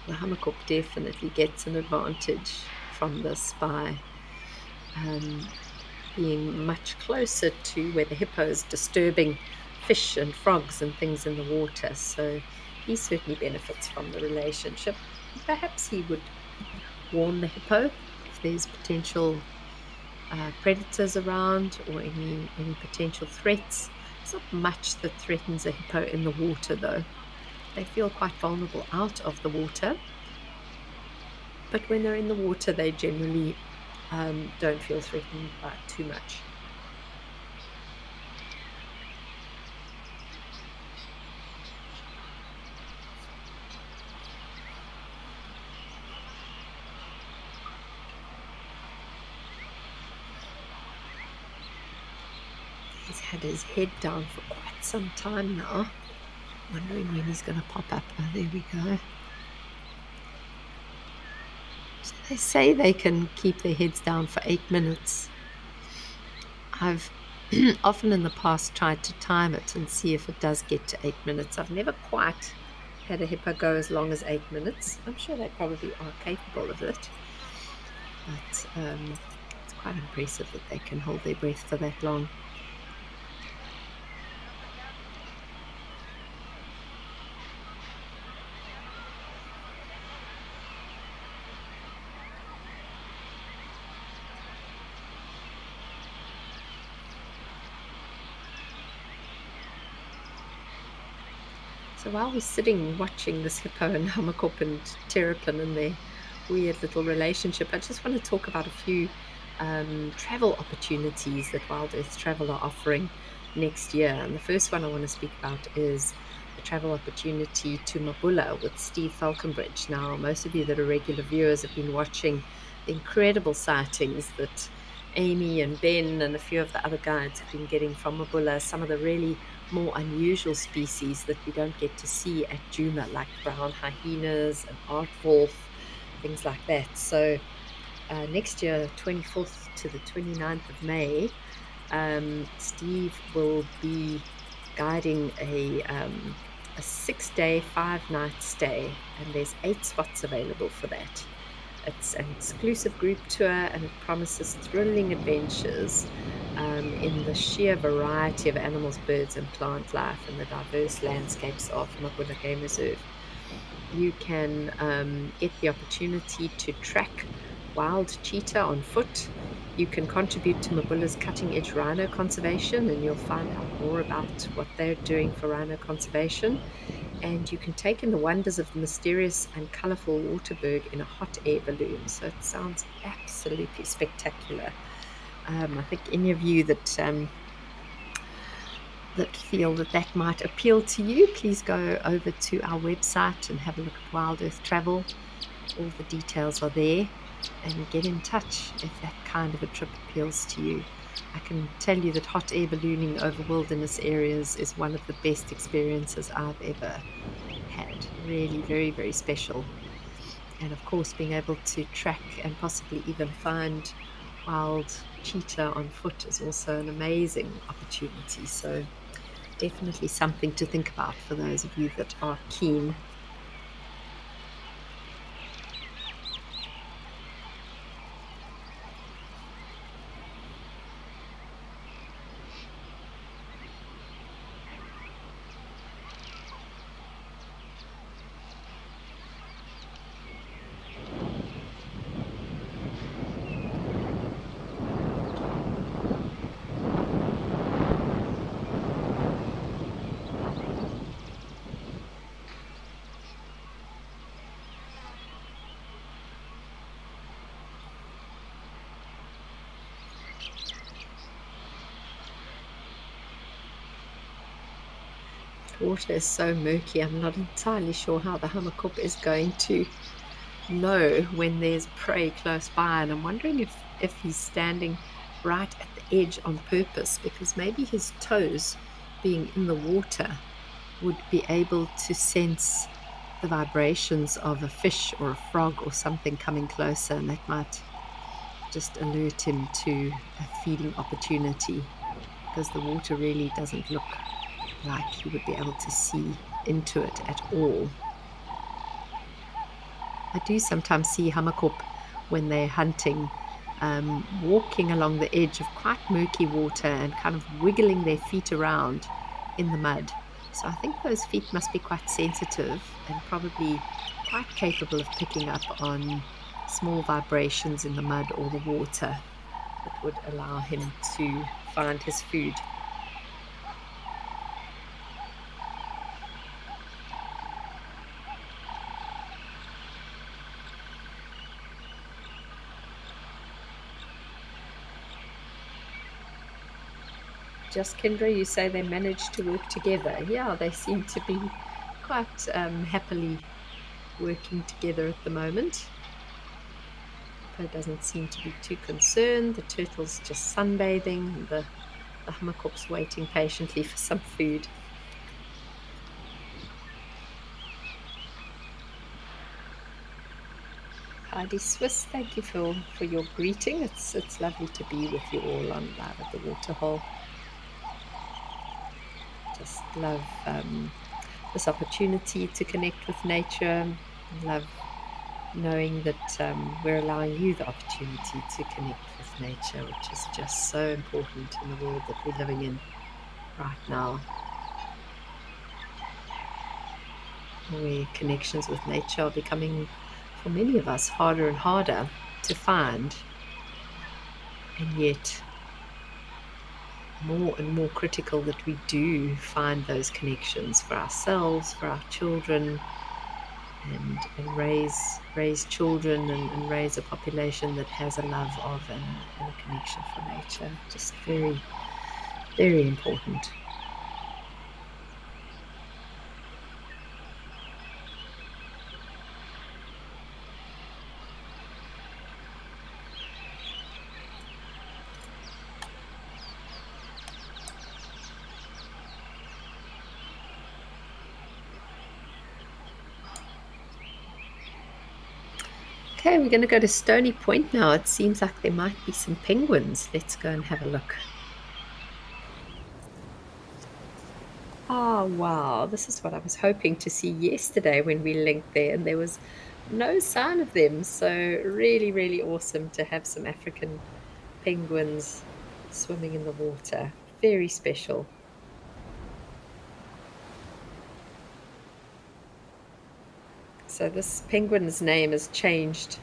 The hammerkop definitely gets an advantage from this by being much closer to where the hippo is disturbing fish and frogs and things in the water. So he certainly benefits from the relationship. Perhaps he would warn the hippo if there's potential predators around or any potential threats. There's not much that threatens a hippo in the water, though. They feel quite vulnerable out of the water, but when they're in the water, they generally don't feel threatened by too much. He's had his head down for quite some time now, wondering when he's going to pop up. Oh, there we go. So they say they can keep their heads down for 8 minutes. I've often in the past tried to time it and see if it does get to 8 minutes. I've never quite had a hippo go as long as 8 minutes. I'm sure they probably are capable of it, but it's quite impressive that they can hold their breath for that long. So while we're sitting watching this hippo and hammerkop and terrapin and their weird little relationship, I just want to talk about a few travel opportunities that Wild Earth Travel are offering next year. And the first one I want to speak about is a travel opportunity to Mabula with Steve Falconbridge. Now, most of you that are regular viewers have been watching the incredible sightings that Amy and Ben and a few of the other guides have been getting from Mabula, some of the really more unusual species that we don't get to see at Djuma, like brown hyenas and aardwolf, things like that. So next year, 24th to the 29th of May, Steve will be guiding a 6-day, 5-night stay, and there's 8 spots available for that. It's an exclusive group tour, and it promises thrilling adventures in the sheer variety of animals, birds, and plant life in the diverse landscapes of Mabula Game Reserve. You can get the opportunity to track wild cheetah on foot. You can contribute to Mabula's cutting-edge rhino conservation, and you'll find out more about what they're doing for rhino conservation. And you can take in the wonders of the mysterious and colorful waterberg in a hot air balloon. So it sounds absolutely spectacular. I think any of you that that feel that that might appeal to you, please go over to our website and have a look at Wild Earth Travel. All the details are there, and get in touch if that kind of a trip appeals to you. I can tell you that hot air ballooning over wilderness areas is one of the best experiences I've ever had. Really very, very special. And of course, being able to track and possibly even find wild cheetah on foot is also an amazing opportunity. So definitely something to think about for those of you that are keen. Water is so murky, I'm not entirely sure how the hammerkop is going to know when there's prey close by, and I'm wondering if he's standing right at the edge on purpose, because maybe his toes being in the water would be able to sense the vibrations of a fish or a frog or something coming closer, and that might just alert him to a feeding opportunity, because the water really doesn't look like he would be able to see into it at all. I do sometimes see hammerkop when they're hunting, walking along the edge of quite murky water and kind of wiggling their feet around in the mud. So I think those feet must be quite sensitive and probably quite capable of picking up on small vibrations in the mud or the water that would allow him to find his food. Just Kendra, you say they managed to work together. Yeah, they seem to be quite happily working together at the moment. Hippo doesn't seem to be too concerned. The turtle's just sunbathing, and the hammerkop's waiting patiently for some food. Heidi Swiss, thank you for your greeting. It's lovely to be with you all on live at the waterhole. Just love this opportunity to connect with nature. Love knowing that we're allowing you the opportunity to connect with nature, which is just so important in the world that we're living in right now, where connections with nature are becoming, for many of us, harder and harder to find, and yet more and more critical that we do find those connections for ourselves, for our children, and raise children and raise a population that has a love of and a connection for nature. Just very, very important. Okay, we're going to go to Stony Point now. It seems like there might be some penguins. Let's go and have a look. Oh, wow. This is what I was hoping to see yesterday when we linked there, and there was no sign of them. So, really, really awesome to have some African penguins swimming in the water. Very special. So, this penguin's name has changed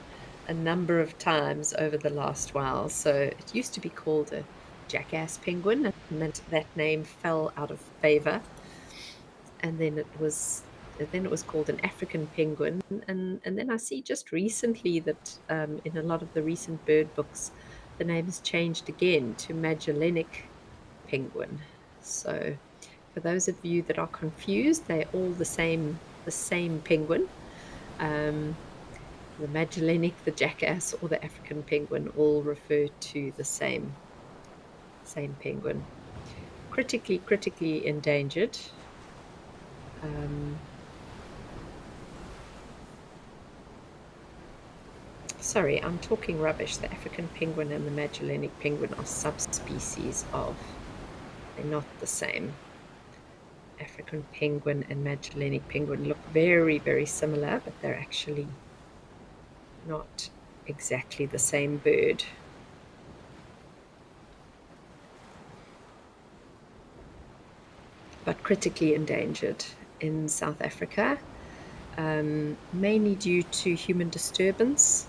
a number of times over the last while. So, it used to be called a jackass penguin, and then that name fell out of favor. And then it was called an African penguin, and then I see just recently that in a lot of the recent bird books, the name has changed again to Magellanic penguin. So For those of you that are confused, they're all the same penguin. The Magellanic, the jackass, or the African penguin all refer to the same penguin. Critically endangered. Sorry, I'm talking rubbish. The African penguin and the Magellanic penguin are subspecies of. They're not the same. African penguin and Magellanic penguin look very, very similar, but they're actually not exactly the same bird. But critically endangered in South Africa, mainly due to human disturbance,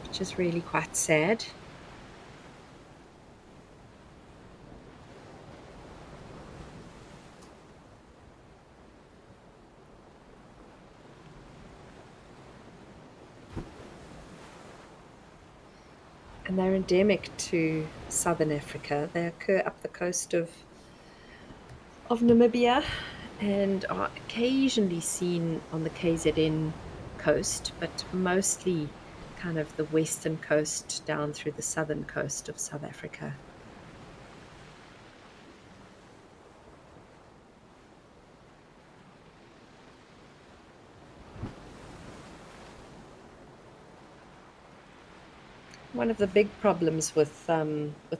which is really quite sad. And they're endemic to southern Africa. They occur up the coast of Namibia and are occasionally seen on the KZN coast, but mostly kind of the western coast down through the southern coast of South Africa. One of the big problems with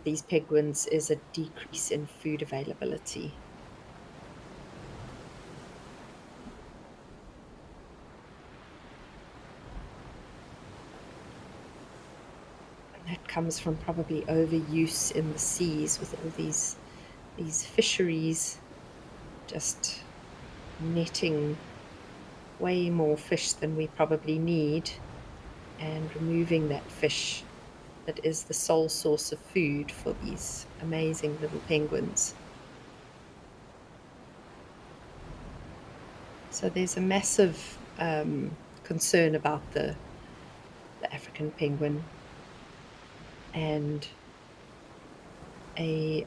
these penguins is a decrease in food availability. And that comes from probably overuse in the seas with all these fisheries just netting way more fish than we probably need and removing that fish that is the sole source of food for these amazing little penguins. So there's a massive concern about the African penguin, and a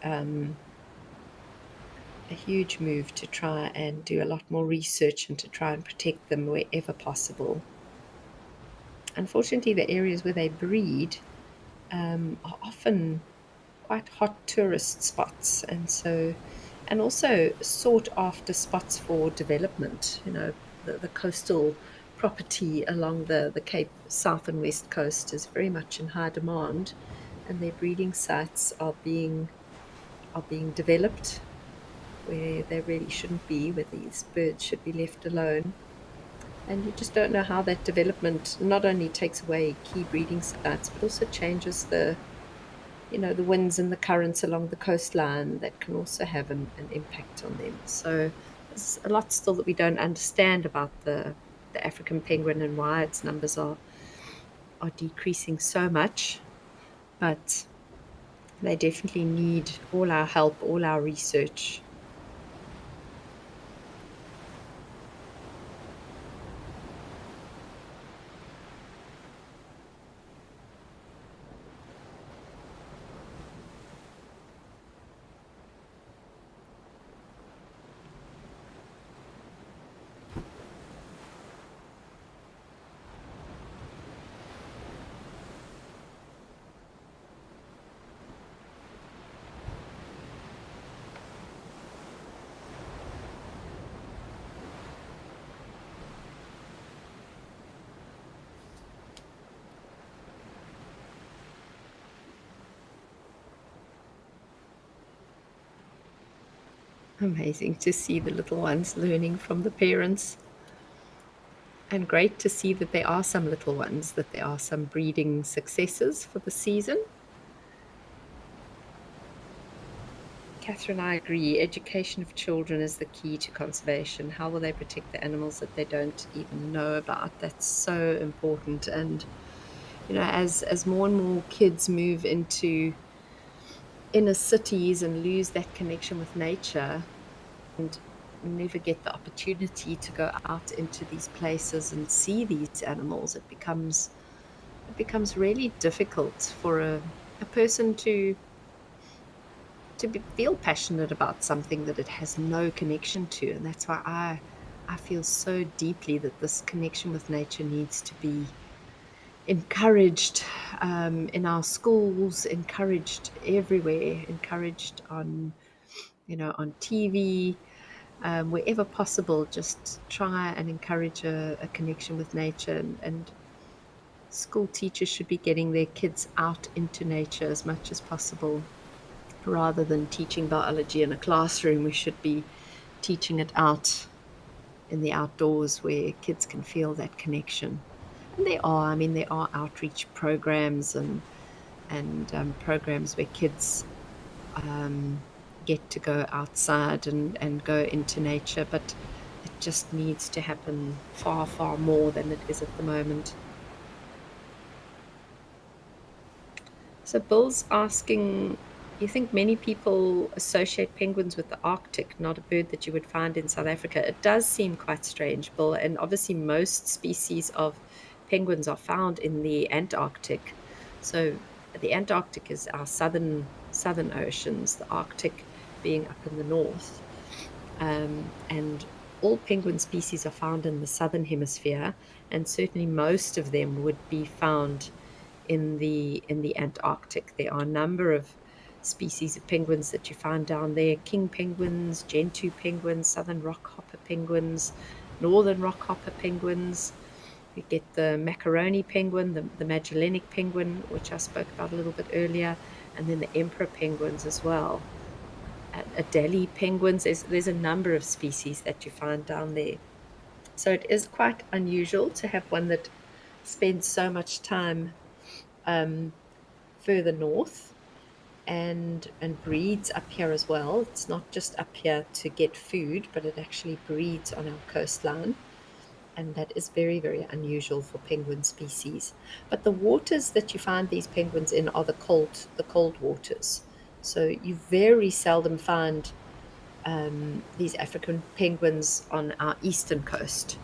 huge move to try and do a lot more research and to try and protect them wherever possible. Unfortunately, the areas where they breed are often quite hot tourist spots, and also sought after spots for development. You know, the coastal property along the Cape South and West Coast is very much in high demand, and their breeding sites are being developed where they really shouldn't be, where these birds should be left alone. And you just don't know how that development not only takes away key breeding sites, but also changes the winds and the currents along the coastline that can also have an impact on them. So there's a lot still that we don't understand about the African penguin and why its numbers are decreasing so much. But they definitely need all our help, all our research. Amazing to see the little ones learning from the parents. And great to see that there are some little ones, that there are some breeding successes for the season. Catherine, I agree. Education of children is the key to conservation. How will they protect the animals that they don't even know about? That's so important. And as more and more kids move into inner cities and lose that connection with nature and never get the opportunity to go out into these places and see these animals, it becomes really difficult for a person to feel passionate about something that it has no connection to. And that's why I feel so deeply that this connection with nature needs to be encouraged in our schools, encouraged everywhere, encouraged on, on TV, wherever possible. Just try and encourage a connection with nature, and school teachers should be getting their kids out into nature as much as possible. Rather than teaching biology in a classroom, we should be teaching it out in the outdoors where kids can feel that connection. And there are outreach programs and programs where kids get to go outside and go into nature, but it just needs to happen far, far more than it is at the moment. So Bill's asking, you think many people associate penguins with the Arctic, not a bird that you would find in South Africa? It does seem quite strange, Bill, and obviously most species of penguins are found in the Antarctic. So the Antarctic is our southern oceans, the Arctic being up in the north. And all penguin species are found in the southern hemisphere, and certainly most of them would be found in the Antarctic. There are a number of species of penguins that you find down there: king penguins, gentoo penguins, southern rockhopper penguins, northern rockhopper penguins. You get the macaroni penguin, the Magellanic penguin, which I spoke about a little bit earlier, and then the emperor penguins as well. Adelie penguins. There's a number of species that you find down there. So it is quite unusual to have one that spends so much time further north and breeds up here as well. It's not just up here to get food, but it actually breeds on our coastline. And that is very, very unusual for penguin species. But the waters that you find these penguins in are the cold waters. So you very seldom find these African penguins on our eastern coast.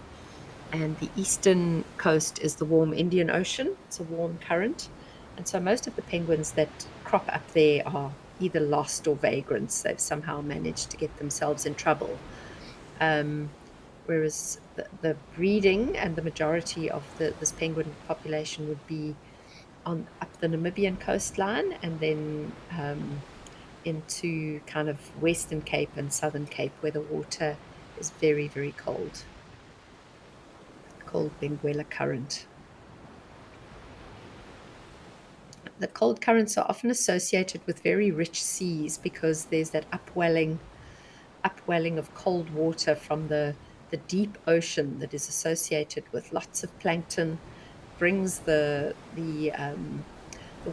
And the eastern coast is the warm Indian Ocean. It's a warm current. And so most of the penguins that crop up there are either lost or vagrants. They've somehow managed to get themselves in trouble. Whereas the breeding and the majority of this penguin population would be on up the Namibian coastline, and then into kind of Western Cape and Southern Cape, where the water is very, very cold. Cold Benguela current. The cold currents are often associated with very rich seas because there's that upwelling of cold water from the deep ocean that is associated with lots of plankton, brings the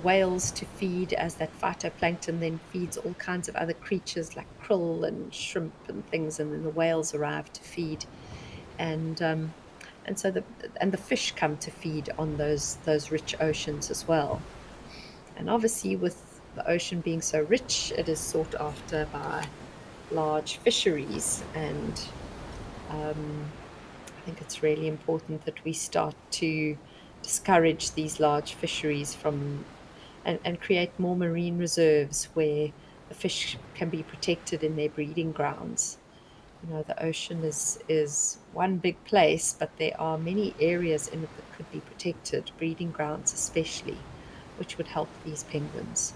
whales to feed, as that phytoplankton then feeds all kinds of other creatures like krill and shrimp and things, and then the whales arrive to feed, and so the fish come to feed on those rich oceans as well. And obviously, with the ocean being so rich, it is sought after by large fisheries, and I think it's really important that we start to discourage these large fisheries from and create more marine reserves where the fish can be protected in their breeding grounds. The ocean is one big place, but there are many areas in it that could be protected, breeding grounds especially, which would help these penguins.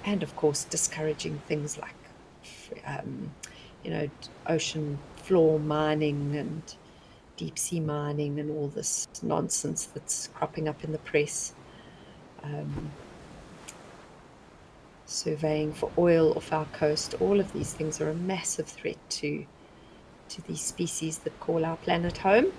And of course, discouraging things like, um, ocean floor mining and deep sea mining and all this nonsense that's cropping up in the press. Surveying for oil off our coast. All of these things are a massive threat to these species that call our planet home.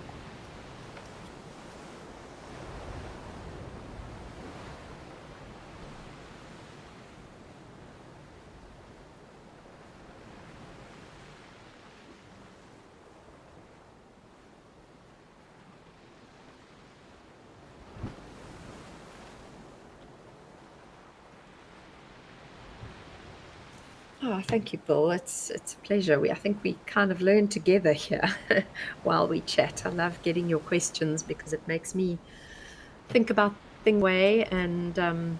Oh, thank you, Bill. It's a pleasure. I think we kind of learn together here while we chat. I love getting your questions because it makes me think about things way, and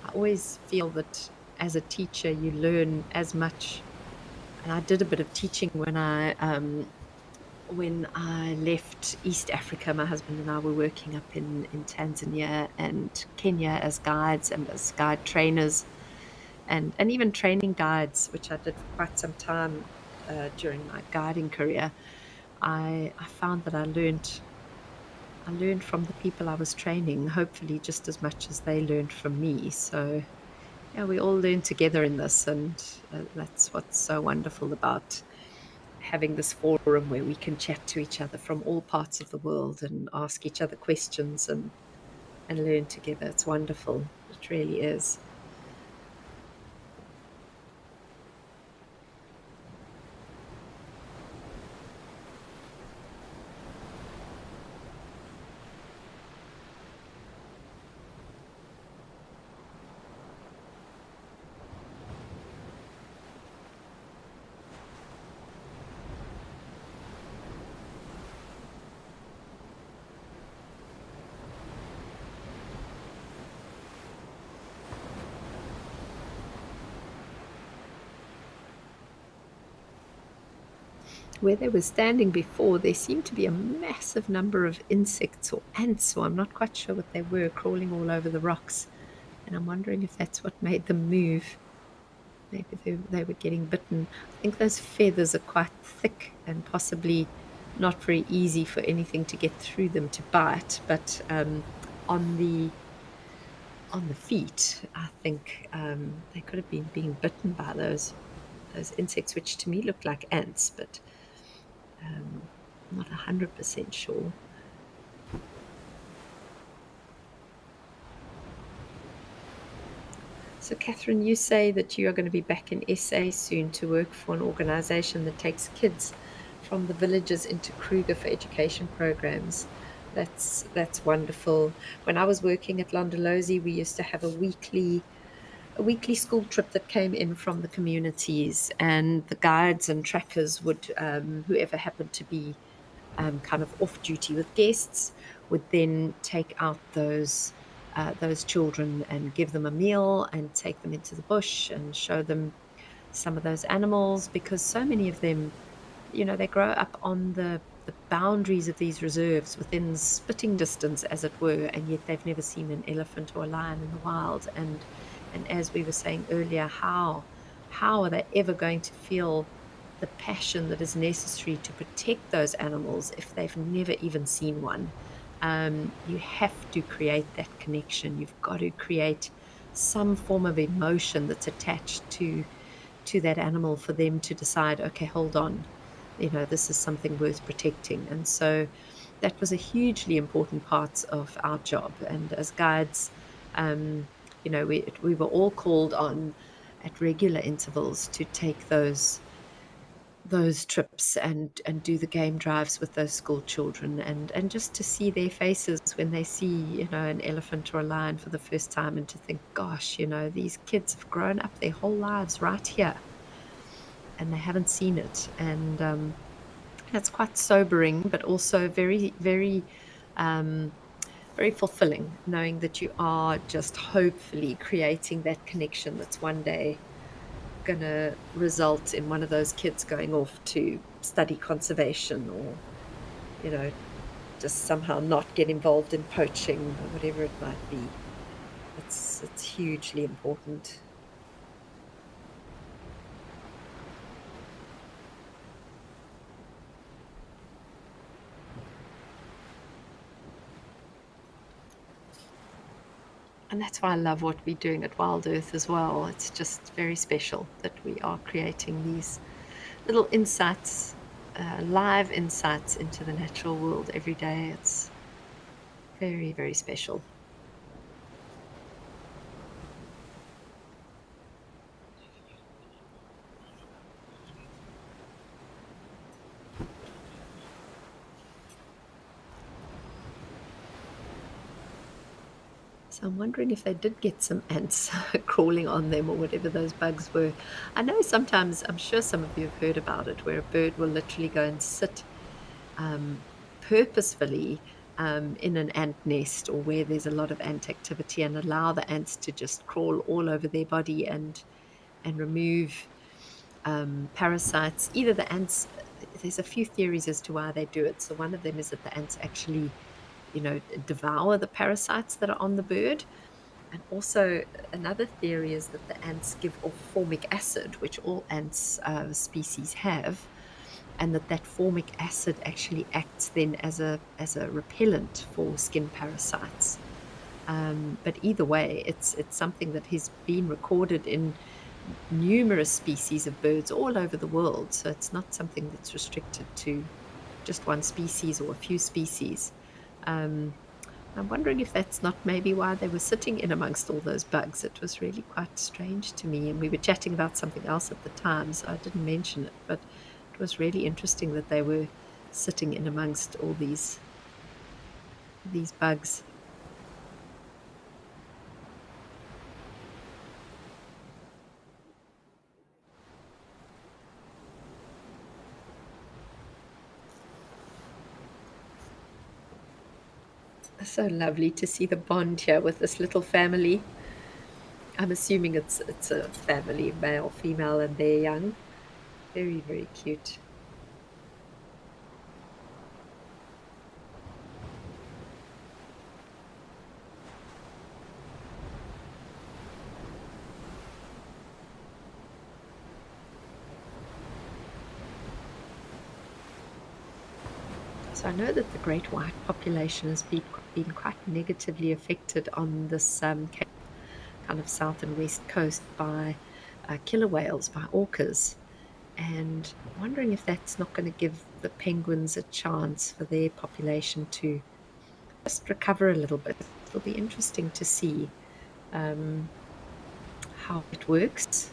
I always feel that as a teacher, you learn as much. And I did a bit of teaching when I left East Africa. My husband and I were working up in Tanzania and Kenya as guides and as guide trainers, and even training guides, which I did for quite some time during my guiding career. I found that I learned from the people I was training, hopefully just as much as they learned from me. So yeah, we all learn together in this, and that's what's so wonderful about having this forum where we can chat to each other from all parts of the world and ask each other questions and learn together. It's wonderful. It really is. Where they were standing before, there seemed to be a massive number of insects or ants, or I'm not quite sure what they were, crawling all over the rocks. And I'm wondering if that's what made them move. Maybe they were getting bitten. I think those feathers are quite thick and possibly not very easy for anything to get through them to bite. But on the feet, I think they could have been being bitten by those insects, which to me look like ants, but I'm not 100% sure. So, Catherine, you say that you are going to be back in SA soon to work for an organization that takes kids from the villages into Kruger for education programs. That's wonderful. When I was working at Londolozi, we used to have a weekly school trip that came in from the communities, and the guides and trackers would, whoever happened to be kind of off duty with guests, would then take out those children and give them a meal and take them into the bush and show them some of those animals, because so many of them, they grow up on the boundaries of these reserves within spitting distance, as it were, and yet they've never seen an elephant or a lion in the wild. And as we were saying earlier, how are they ever going to feel the passion that is necessary to protect those animals if they've never even seen one? You have to create that connection. You've got to create some form of emotion that's attached to that animal for them to decide, okay, hold on, this is something worth protecting. And so that was a hugely important part of our job. And as guides, we were all called on at regular intervals to take those trips and do the game drives with those school children, and just to see their faces when they see an elephant or a lion for the first time, and to think, gosh, these kids have grown up their whole lives right here and they haven't seen it. And that's quite sobering, but also very, very, um, very fulfilling, knowing that you are just hopefully creating that connection that's one day going to result in one of those kids going off to study conservation, or you know just somehow not get involved in poaching or whatever it might be. It's hugely important. And that's why I love what we're doing at Wild Earth as well. It's just very special that we are creating these little insights, live insights into the natural world every day. It's very, very special. So I'm wondering if they did get some ants crawling on them or whatever those bugs were. I know sometimes, I'm sure some of you have heard about it, where a bird will literally go and sit um, purposefully in an ant nest or where there's a lot of ant activity, and allow the ants to just crawl all over their body and remove parasites. Either the ants, there's a few theories as to why they do it. So one of them is that the ants actually, devour the parasites that are on the bird. And also another theory is that the ants give off formic acid, which all ants species have, and that formic acid actually acts then as a repellent for skin parasites. But either way, it's something that has been recorded in numerous species of birds all over the world. So it's not something that's restricted to just one species or a few species. Um, I'm wondering if that's not maybe why they were sitting in amongst all those bugs. It was really quite strange to me. And we were chatting about something else at the time, so I didn't mention it. But it was really interesting that they were sitting in amongst all these bugs. So lovely to see the bond here with this little family. I'm assuming it's a family, male, female, and they're young. Very, very cute. So I know that the great white population has been quite negatively affected on this kind of south and west coast by killer whales, by orcas, and wondering if that's not going to give the penguins a chance for their population to just recover a little bit. It'll be interesting to see um, how it works.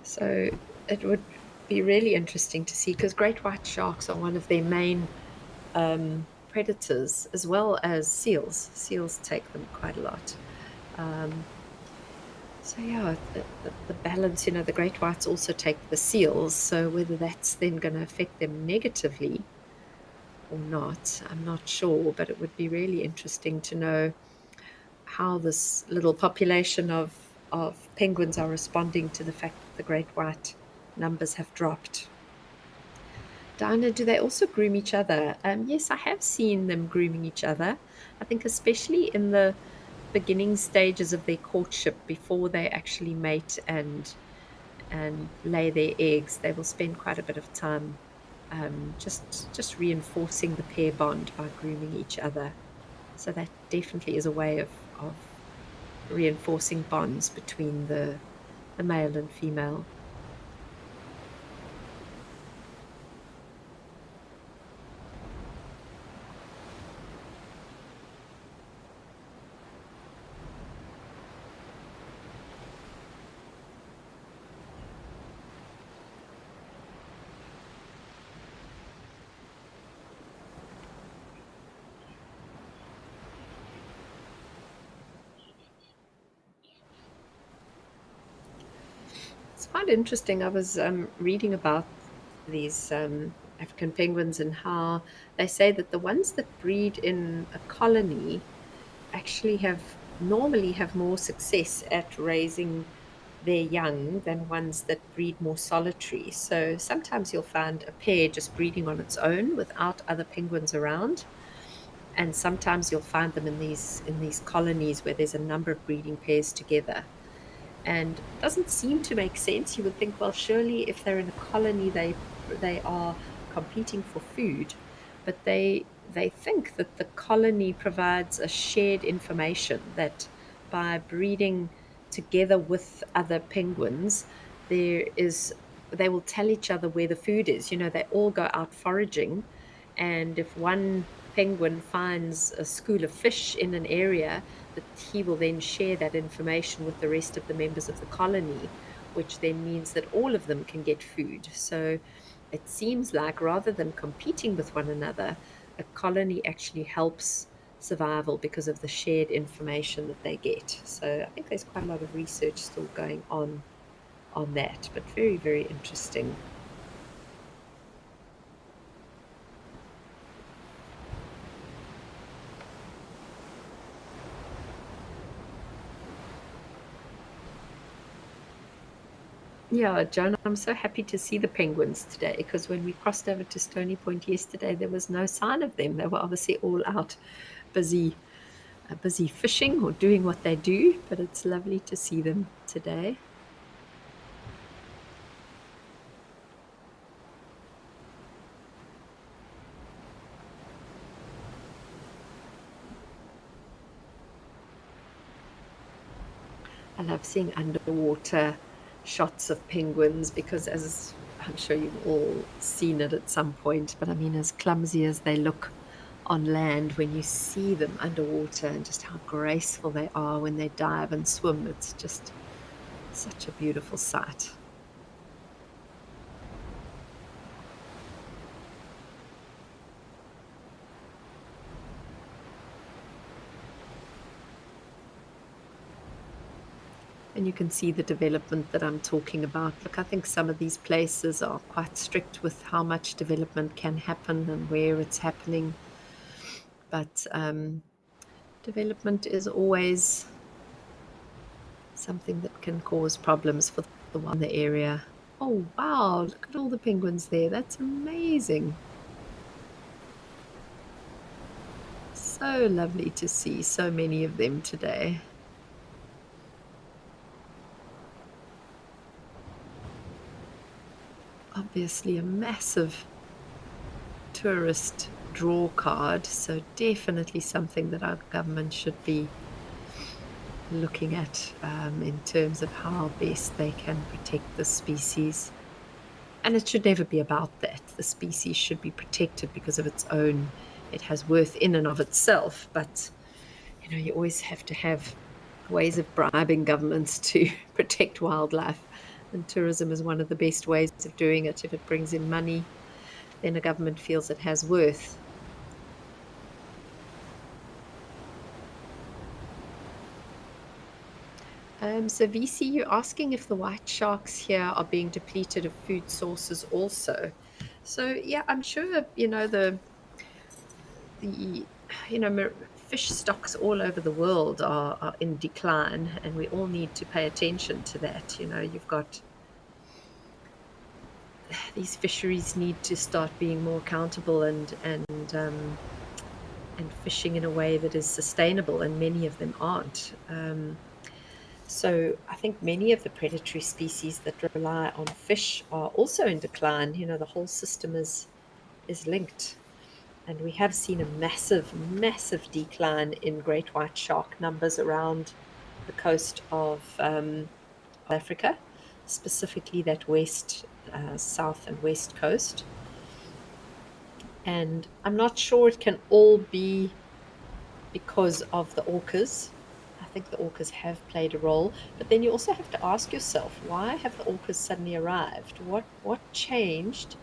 So it would be really interesting to see, because great white sharks are one of their main predators, as well as seals. Seals take them quite a lot. Um, so yeah, the balance, the great whites also take the seals. So whether that's then going to affect them negatively or not, I'm not sure. But it would be really interesting to know how this little population of penguins are responding to the fact that the great white numbers have dropped. Diana, do they also groom each other? Yes, I have seen them grooming each other. I think especially in the beginning stages of their courtship, before they actually mate and lay their eggs, they will spend quite a bit of time just reinforcing the pair bond by grooming each other. So that definitely is a way of reinforcing bonds between the male and female. It's quite interesting. I was reading about these African penguins and how they say that the ones that breed in a colony actually have more success at raising their young than ones that breed more solitary. So sometimes you'll find a pair just breeding on its own without other penguins around, and sometimes you'll find them in these colonies where there's a number of breeding pairs together. And it doesn't seem to make sense. You would think, well, surely if they're in a colony, they are competing for food, but they think that the colony provides a shared information, that by breeding together with other penguins, there is they will tell each other where the food is. They all go out foraging, and if one penguin finds a school of fish in an area, that he will then share that information with the rest of the members of the colony, which then means that all of them can get food. So it seems like rather than competing with one another, a colony actually helps survival because of the shared information that they get. So I think there's quite a lot of research still going on that, but very, very interesting. Yeah, Joan, I'm so happy to see the penguins today because when we crossed over to Stony Point yesterday, there was no sign of them. They were obviously all out busy, busy fishing or doing what they do, but it's lovely to see them today. I love seeing underwater shots of penguins because, as I'm sure you've all seen it at some point, but I mean, as clumsy as they look on land, when you see them underwater and just how graceful they are when they dive and swim, it's just such a beautiful sight. And you can see the development that I'm talking about. Look, I think some of these places are quite strict with how much development can happen and where it's happening. But development is always something that can cause problems for the one in the area. Oh, wow, look at all the penguins there. That's amazing. So lovely to see so many of them today. Obviously, a massive tourist draw card, so definitely something that our government should be looking at in terms of how best they can protect the species. And it should never be about that. The species should be protected because of its own, it has worth in and of itself. But, you know, you always have to have ways of bribing governments to protect wildlife. And tourism is one of the best ways of doing it. If it brings in money, then a government feels it has worth. So VC, you're asking if the white sharks here are being depleted of food sources also. So yeah, I'm sure the fish stocks all over the world are in decline, and we all need to pay attention to that. You know, you've got these fisheries need to start being more accountable and fishing in a way that is sustainable, and many of them aren't. So I think many of the predatory species that rely on fish are also in decline. You know, the whole system is linked. And we have seen a massive, massive decline in great white shark numbers around the coast of Africa, specifically that south and west coast. And I'm not sure it can all be because of the orcas. I think the orcas have played a role, but then you also have to ask yourself, why have the orcas suddenly arrived? What changed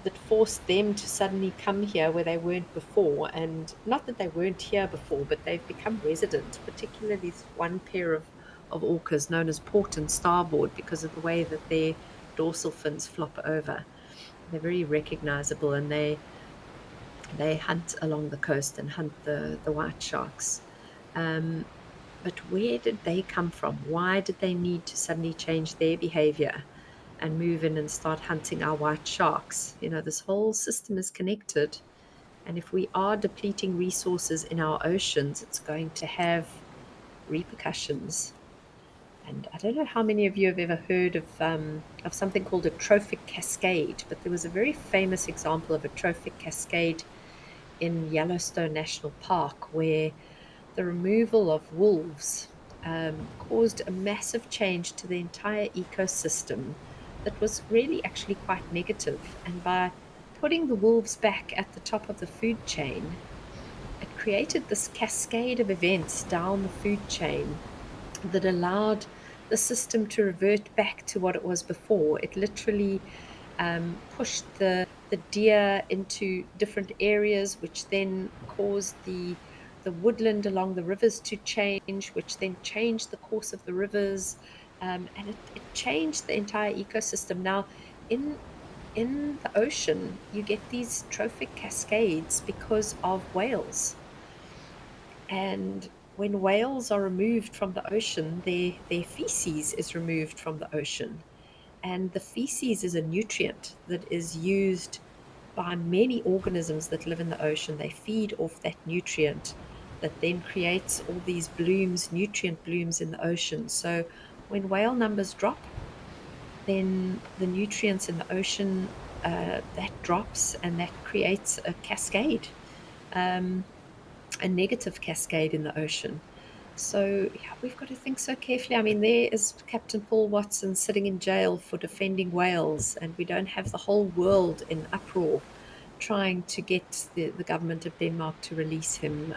that forced them to suddenly come here where they weren't before? And not that they weren't here before, but they've become resident, particularly this one pair of orcas known as port and starboard because of the way that their dorsal fins flop over. They're very recognizable, and they hunt along the coast and hunt the white sharks. Um, but where did they come from? Why did they need to suddenly change their behavior and move in and start hunting our white sharks? You know, this whole system is connected. And if we are depleting resources in our oceans, it's going to have repercussions. And I don't know how many of you have ever heard of something called a trophic cascade, but there was a very famous example of a trophic cascade in Yellowstone National Park where the removal of wolves caused a massive change to the entire ecosystem that was really actually quite negative. And by putting the wolves back at the top of the food chain, it created this cascade of events down the food chain that allowed the system to revert back to what it was before. It literally pushed the deer into different areas, which then caused the the woodland along the rivers to change, which then changed the course of the rivers, and it changed the entire ecosystem. Now, in the ocean, you get these trophic cascades because of whales. And when whales are removed from the ocean, their feces is removed from the ocean. And the feces is a nutrient that is used by many organisms that live in the ocean. They feed off that nutrient that then creates all these blooms, nutrient blooms in the ocean. So when whale numbers drop, then the nutrients in the ocean that drops, and that creates a cascade, um, a negative cascade in the ocean. So yeah, we've got to think so carefully. I mean, there is Captain Paul Watson sitting in jail for defending whales, and we don't have the whole world in uproar trying to get the government of Denmark to release him.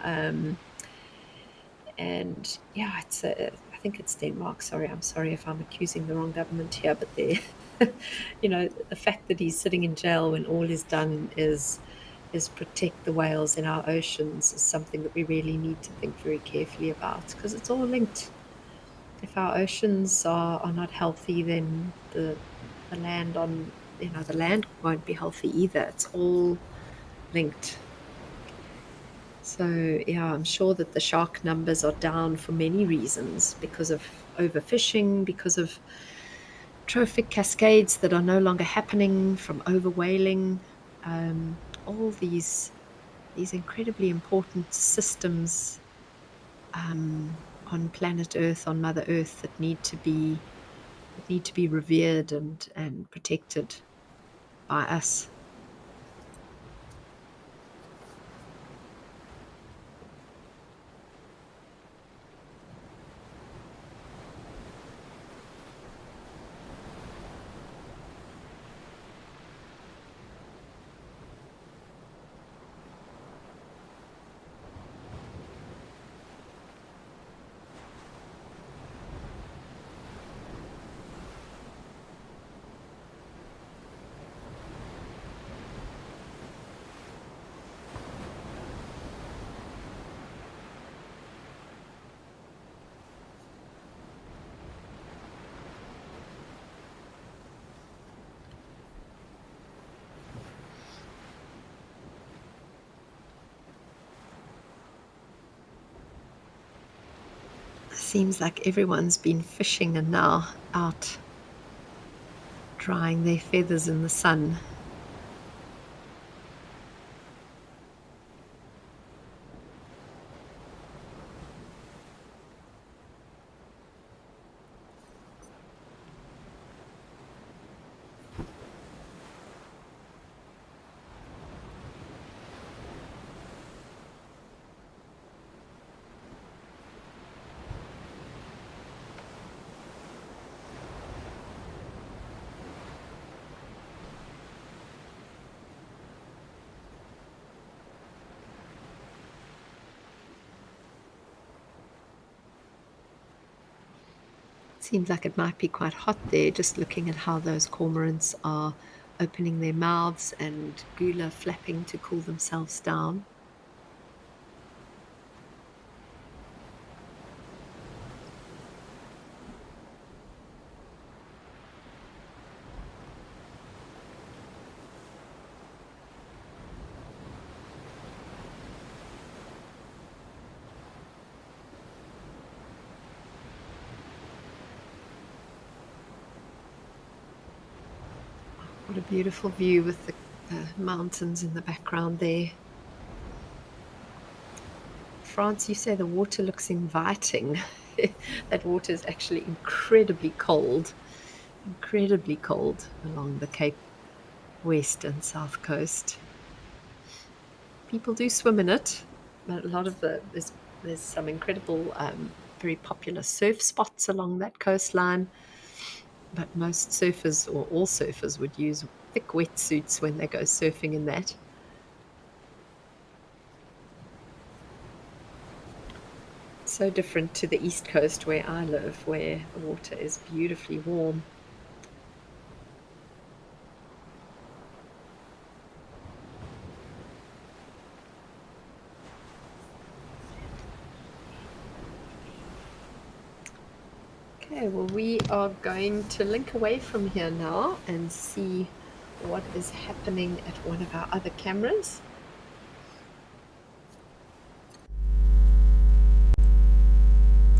And yeah, I think it's Denmark. Sorry, I'm sorry if I'm accusing the wrong government here, but they, the fact that he's sitting in jail when all is done is protect the whales in our oceans is something that we really need to think very carefully about, because it's all linked. If our oceans are not healthy, then the land on the land won't be healthy either. It's all linked. So, yeah, I'm sure that the shark numbers are down for many reasons, because of overfishing, because of trophic cascades that are no longer happening from overwhaling, all these incredibly important systems on planet Earth, on Mother Earth, that need to be revered and protected by us. Seems like everyone's been fishing and now out drying their feathers in the sun. Seems like it might be quite hot there, just looking at how those cormorants are opening their mouths and gula flapping to cool themselves down. What a beautiful view with the mountains in the background there. France, you say the water looks inviting. That water is actually incredibly cold along the Cape West and South Coast. People do swim in it, but a lot of there's some incredible, very popular surf spots along that coastline. But most surfers, or all surfers, would use thick wetsuits when they go surfing in that. So different to the East Coast where I live, where the water is beautifully warm. Okay, well, we are going to link away from here now and see what is happening at one of our other cameras.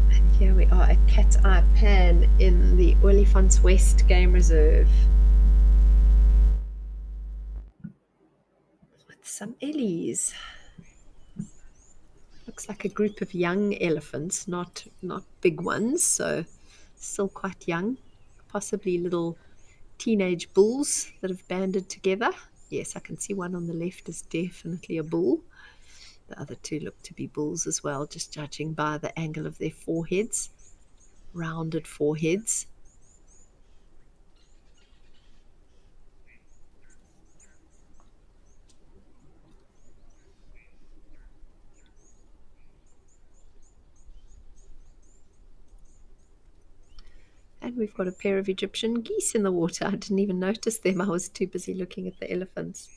And here we are at Cat's Eye Pan in the Olifants West Game Reserve with some ellies. Looks like a group of young elephants, not big ones, so still quite young, possibly little teenage bulls that have banded together. Yes, I can see one on the left is definitely a bull. The other two look to be bulls as well, just judging by the angle of their foreheads, rounded foreheads. And we've got a pair of Egyptian geese in the water. I didn't even notice them. I was too busy looking at the elephants.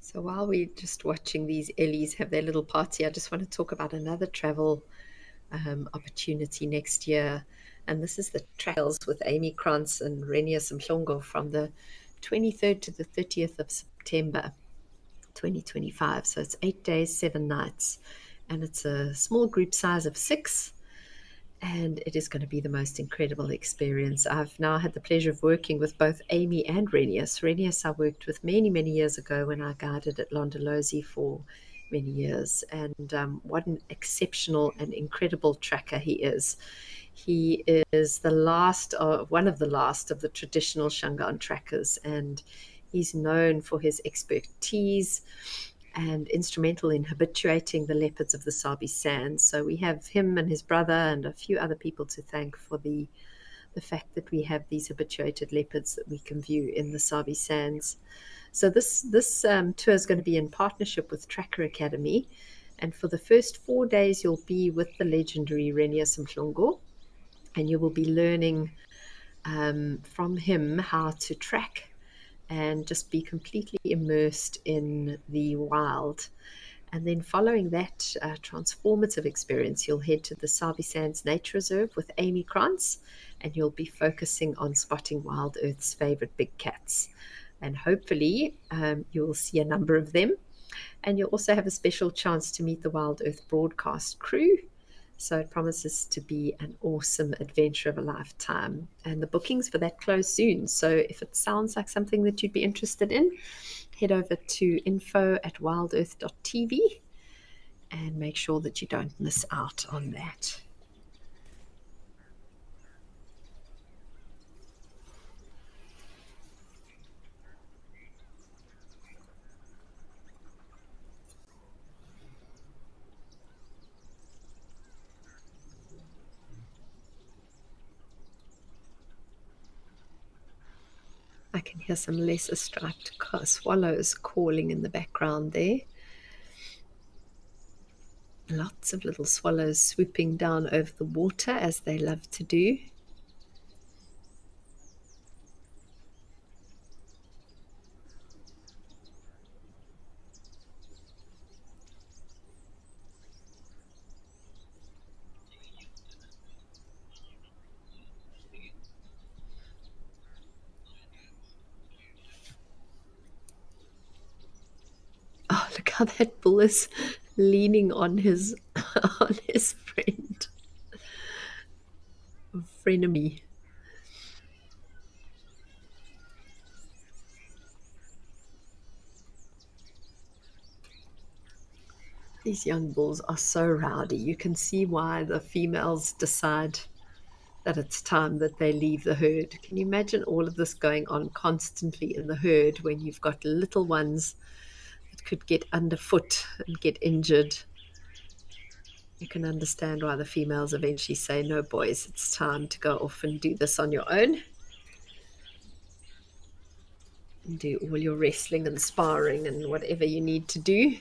So while we're just watching these ellies have their little party, I just want to talk about another travel opportunity next year. And this is the Trails with Amy Krantz and Renia Simhlongo from the 23rd to the 30th of September 2025. So it's 8 days, 7 nights. And it's a small group size of 6. And it is going to be the most incredible experience. I've now had the pleasure of working with both Amy and Renius. Renius I worked with many, many years ago when I guided at Londolozi for many years. And what an exceptional and incredible tracker he is. He is one of the last of the traditional Shangaan trackers, and he's known for his expertise and instrumental in habituating the leopards of the Sabi Sands. So we have him and his brother and a few other people to thank for the fact that we have these habituated leopards that we can view in the Sabi Sands. So this tour is going to be in partnership with Tracker Academy. And for the first 4 days, you'll be with the legendary Renia Simhlongo, and you will be learning from him how to track and just be completely immersed in the wild. And then following that transformative experience, you'll head to the Sabi Sands Nature Reserve with Amy Krantz, and you'll be focusing on spotting Wild Earth's favorite big cats. And hopefully you'll see a number of them. And you'll also have a special chance to meet the Wild Earth broadcast crew. So it promises to be an awesome adventure of a lifetime. And the bookings for that close soon. So if it sounds like something that you'd be interested in, head over to info@wildearth.tv and make sure that you don't miss out on that. I can hear some lesser striped swallows calling in the background there. Lots of little swallows swooping down over the water as they love to do. Oh, look how that bull is leaning on his on his frenemy. These young bulls are so rowdy. You can see why the females decide that it's time that they leave the herd. Can you imagine all of this going on constantly in the herd when you've got little ones could get underfoot and get injured. You can understand why the females eventually say, no, boys, it's time to go off and do this on your own. And do all your wrestling and sparring and whatever you need to do.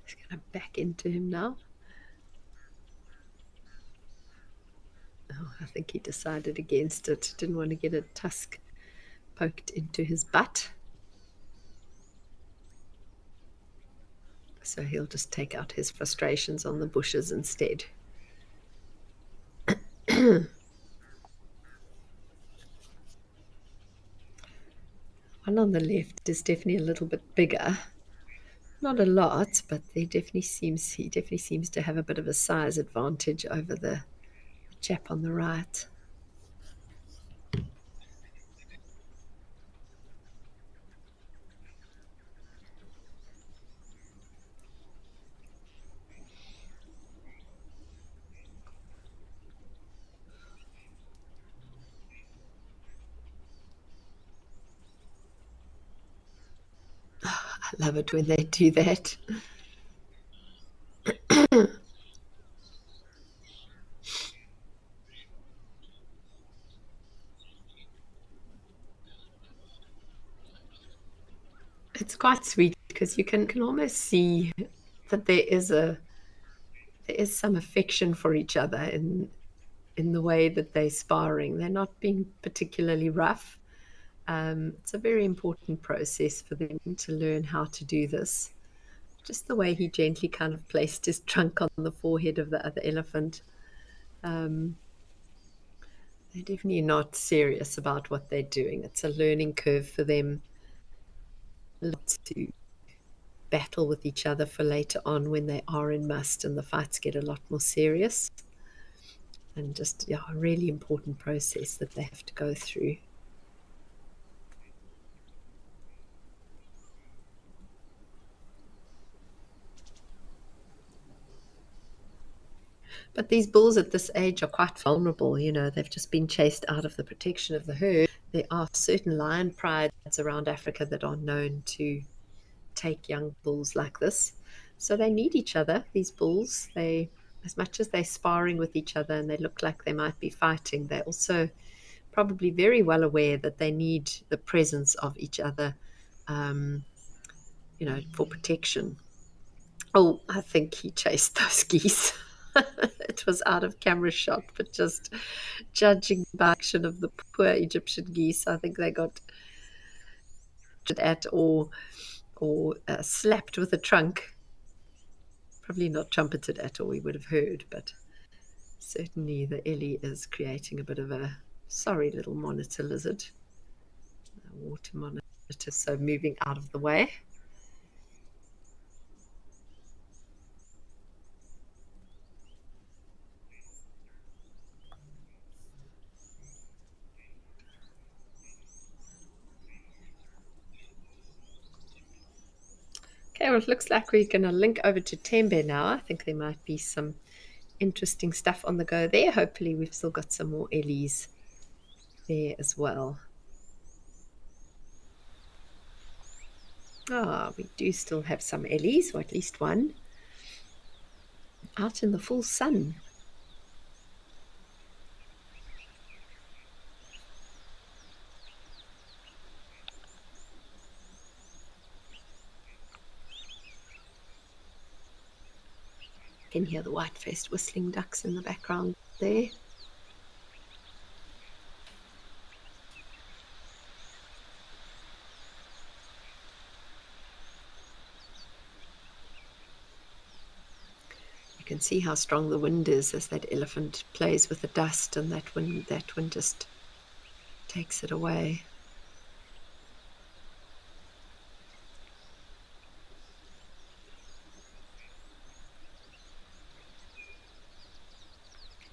He's going to back into him now. Oh, I think he decided against it. Didn't want to get a tusk poked into his butt. So he'll just take out his frustrations on the bushes instead. One on the left is definitely a little bit bigger. Not a lot, but he definitely seems to have a bit of a size advantage over the chap on the right. I love it when they do that. It's quite sweet because you can almost see that there is some affection for each other in the way that they're sparring. They're not being particularly rough. It's a very important process for them to learn how to do this. Just the way he gently kind of placed his trunk on the forehead of the other elephant. They're definitely not serious about what they're doing. It's a learning curve for them to battle with each other for later on when they are in must and the fights get a lot more serious. And just, yeah, a really important process that they have to go through. But these bulls at this age are quite vulnerable. You know, they've just been chased out of the protection of the herd. There are certain lion prides around Africa that are known to take young bulls like this. So they need each other, these bulls. They, as much as they're sparring with each other and they look like they might be fighting, they're also probably very well aware that they need the presence of each other, for protection. Oh, I think he chased those geese. It was out of camera shot, but just judging by action of the poor Egyptian geese, I think they got at or slapped with a trunk. Probably not trumpeted at, or we would have heard, but certainly the Ellie is creating a bit of a sorry little monitor lizard, a water monitor, so moving out of the way. Okay, well, it looks like we're going to link over to Tembe now. I think there might be some interesting stuff on the go there. Hopefully we've still got some more Ellies there as well. We do still have some Ellies, or at least one, out in the full sun. You can hear the white-faced whistling ducks in the background there. You can see how strong the wind is as that elephant plays with the dust, and that wind just takes it away.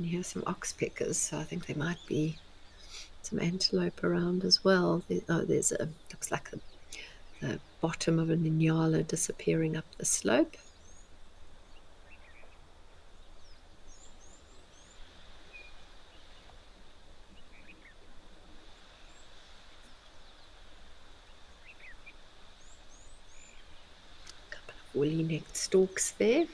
can hear some oxpeckers, so I think there might be some antelope around as well. There's a, looks like the bottom of an inyala disappearing up the slope. A couple of woolly-necked storks there.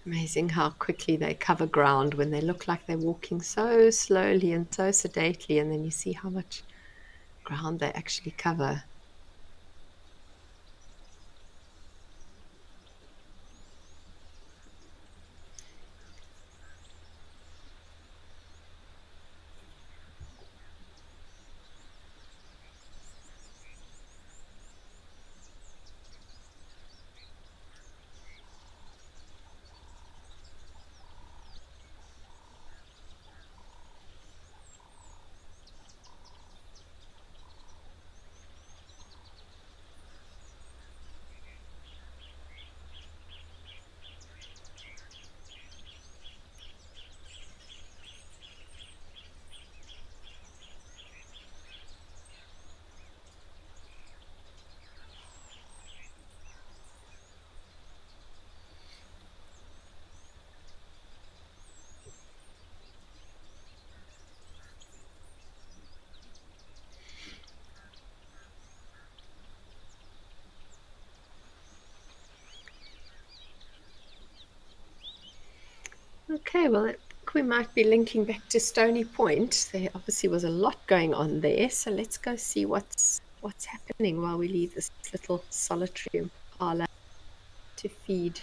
Amazing how quickly they cover ground when they look like they're walking so slowly and so sedately, and then you see how much ground they actually cover. Okay, well, I think we might be linking back to Stony Point. There obviously was a lot going on there, so let's go see what's happening while we leave this little solitary impala to feed.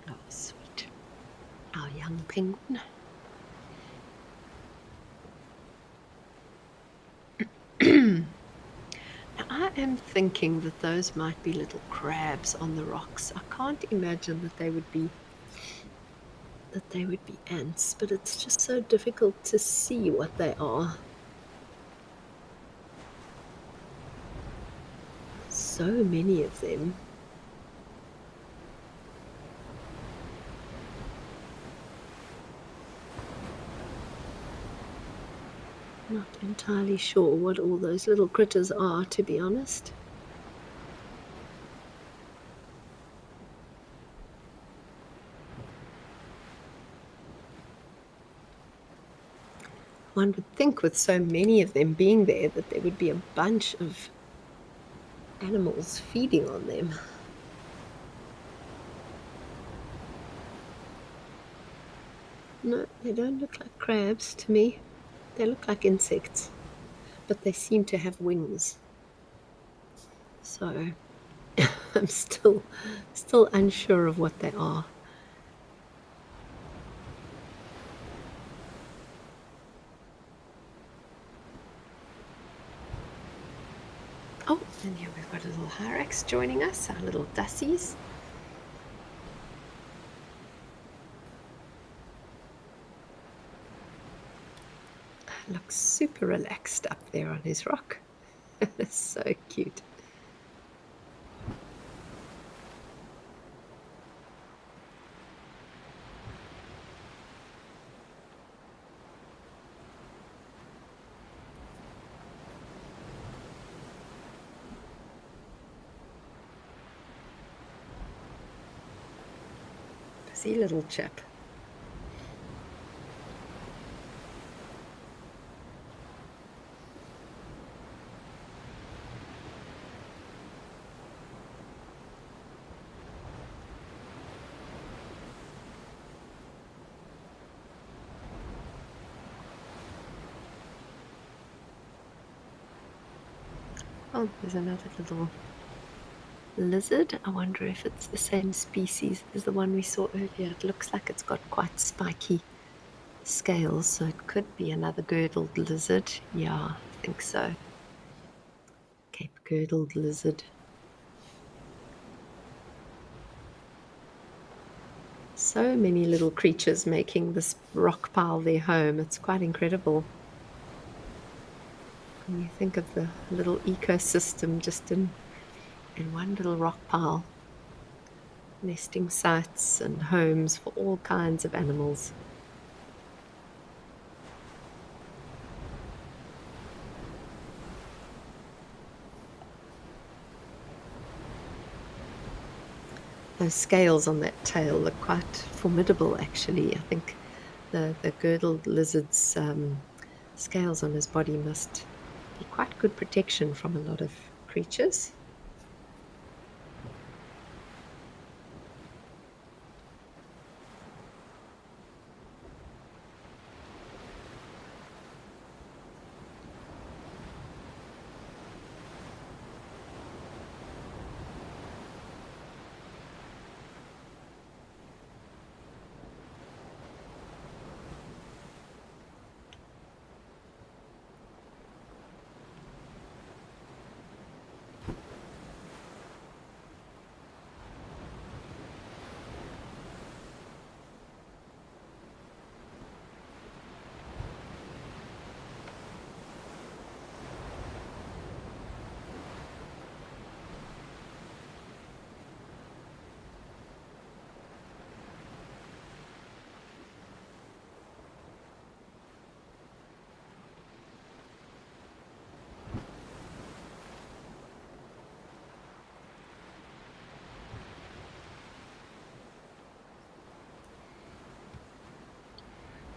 Oh, sweet. Our young penguin. Now, I am thinking that those might be little crabs on the rocks. I can't imagine that they would be ants, but it's just so difficult to see what they are. So many of them. Not entirely sure what all those little critters are, to be honest. One would think with so many of them being there that there would be a bunch of animals feeding on them. No, they don't look like crabs to me. They look like insects, but they seem to have wings. So I'm still unsure of what they are. Oh, and here we've got a little hyrax joining us, our little dussies. Looks super relaxed up there on his rock. So cute. Busy little chap. Oh, there's another little lizard. I wonder if it's the same species as the one we saw earlier. It looks like it's got quite spiky scales, so it could be another girdled lizard. Yeah, I think so. Cape girdled lizard. So many little creatures making this rock pile their home. It's quite incredible. When you think of the little ecosystem just in one little rock pile, nesting sites and homes for all kinds of animals. Those scales on that tail look quite formidable, actually. I think the girdled lizard's scales on his body must be quite good protection from a lot of creatures.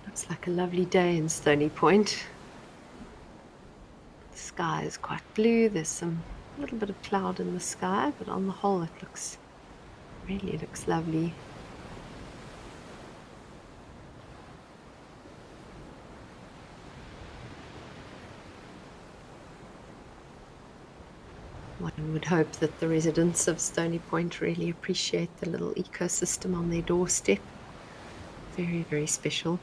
Looks like a lovely day in Stony Point. The sky is quite blue. There's a little bit of cloud in the sky, but on the whole it really looks lovely. One would hope that the residents of Stony Point really appreciate the little ecosystem on their doorstep. Very, very special.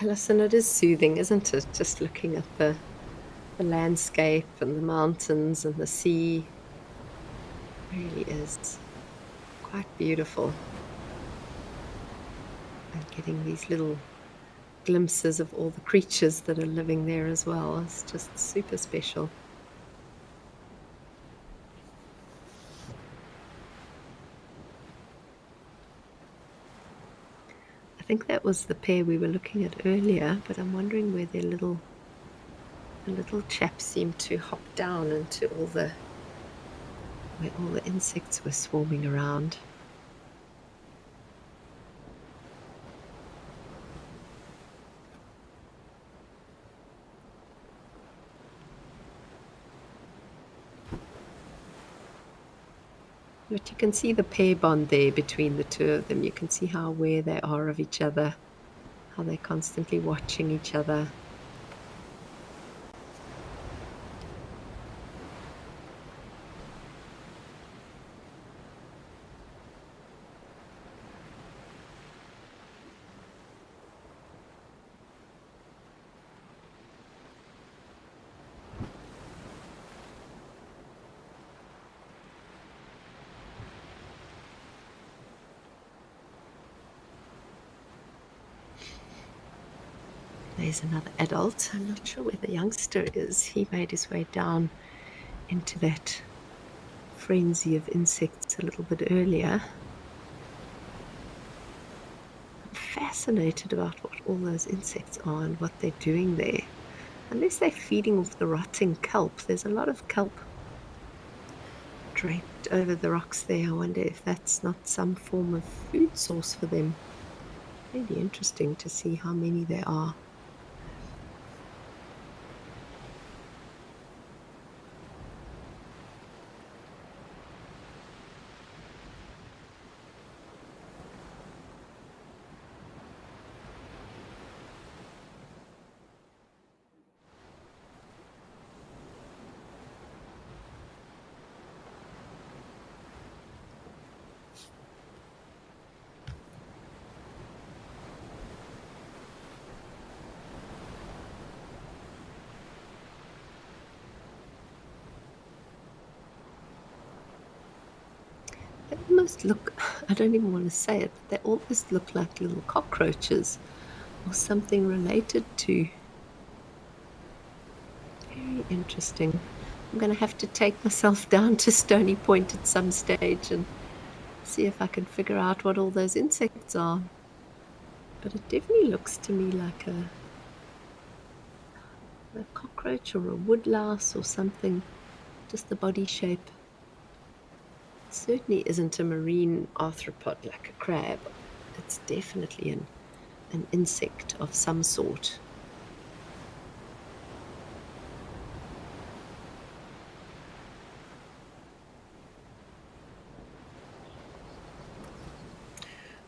Alison, it is soothing, isn't it? Just looking at the landscape and the mountains and the sea. It really is quite beautiful. And getting these little glimpses of all the creatures that are living there as well. It's just super special. I think that was the pair we were looking at earlier, but I'm wondering where the little chaps seem to hop down into where all the insects were swarming around. But you can see the pair bond there between the two of them. You can see how aware they are of each other, how they're constantly watching each other. There's another adult. I'm not sure where the youngster is. He made his way down into that frenzy of insects a little bit earlier. I'm fascinated about what all those insects are and what they're doing there. Unless they're feeding off the rotting kelp, there's a lot of kelp draped over the rocks there. I wonder if that's not some form of food source for them. Really interesting to see how many there are. They almost look, I don't even want to say it, but they almost look like little cockroaches or something related to. Very interesting. I'm going to have to take myself down to Stony Point at some stage and see if I can figure out what all those insects are. But it definitely looks to me like a cockroach or a woodlouse or something, just the body shape. It certainly isn't a marine arthropod like a crab. It's definitely an insect of some sort.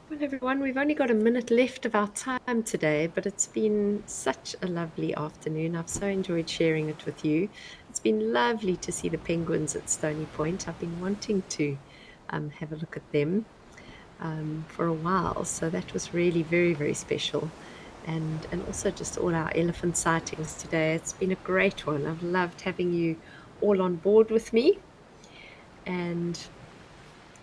Well, everyone, we've only got a minute left of our time today, but it's been such a lovely afternoon. I've so enjoyed sharing it with you. It's been lovely to see the penguins at Stony Point. I've been wanting to have a look at them for a while, so that was really very, very special. And also just all our elephant sightings today. It's been a great one. I've loved having you all on board with me, and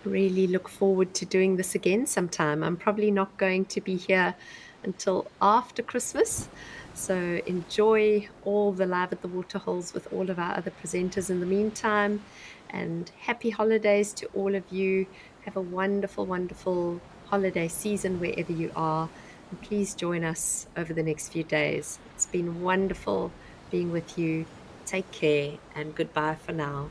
really look forward to doing this again sometime. I'm probably not going to be here until after Christmas. So enjoy all the Live at the Waterholes with all of our other presenters in the meantime. And happy holidays to all of you. Have a wonderful, wonderful holiday season wherever you are. And please join us over the next few days. It's been wonderful being with you. Take care and goodbye for now.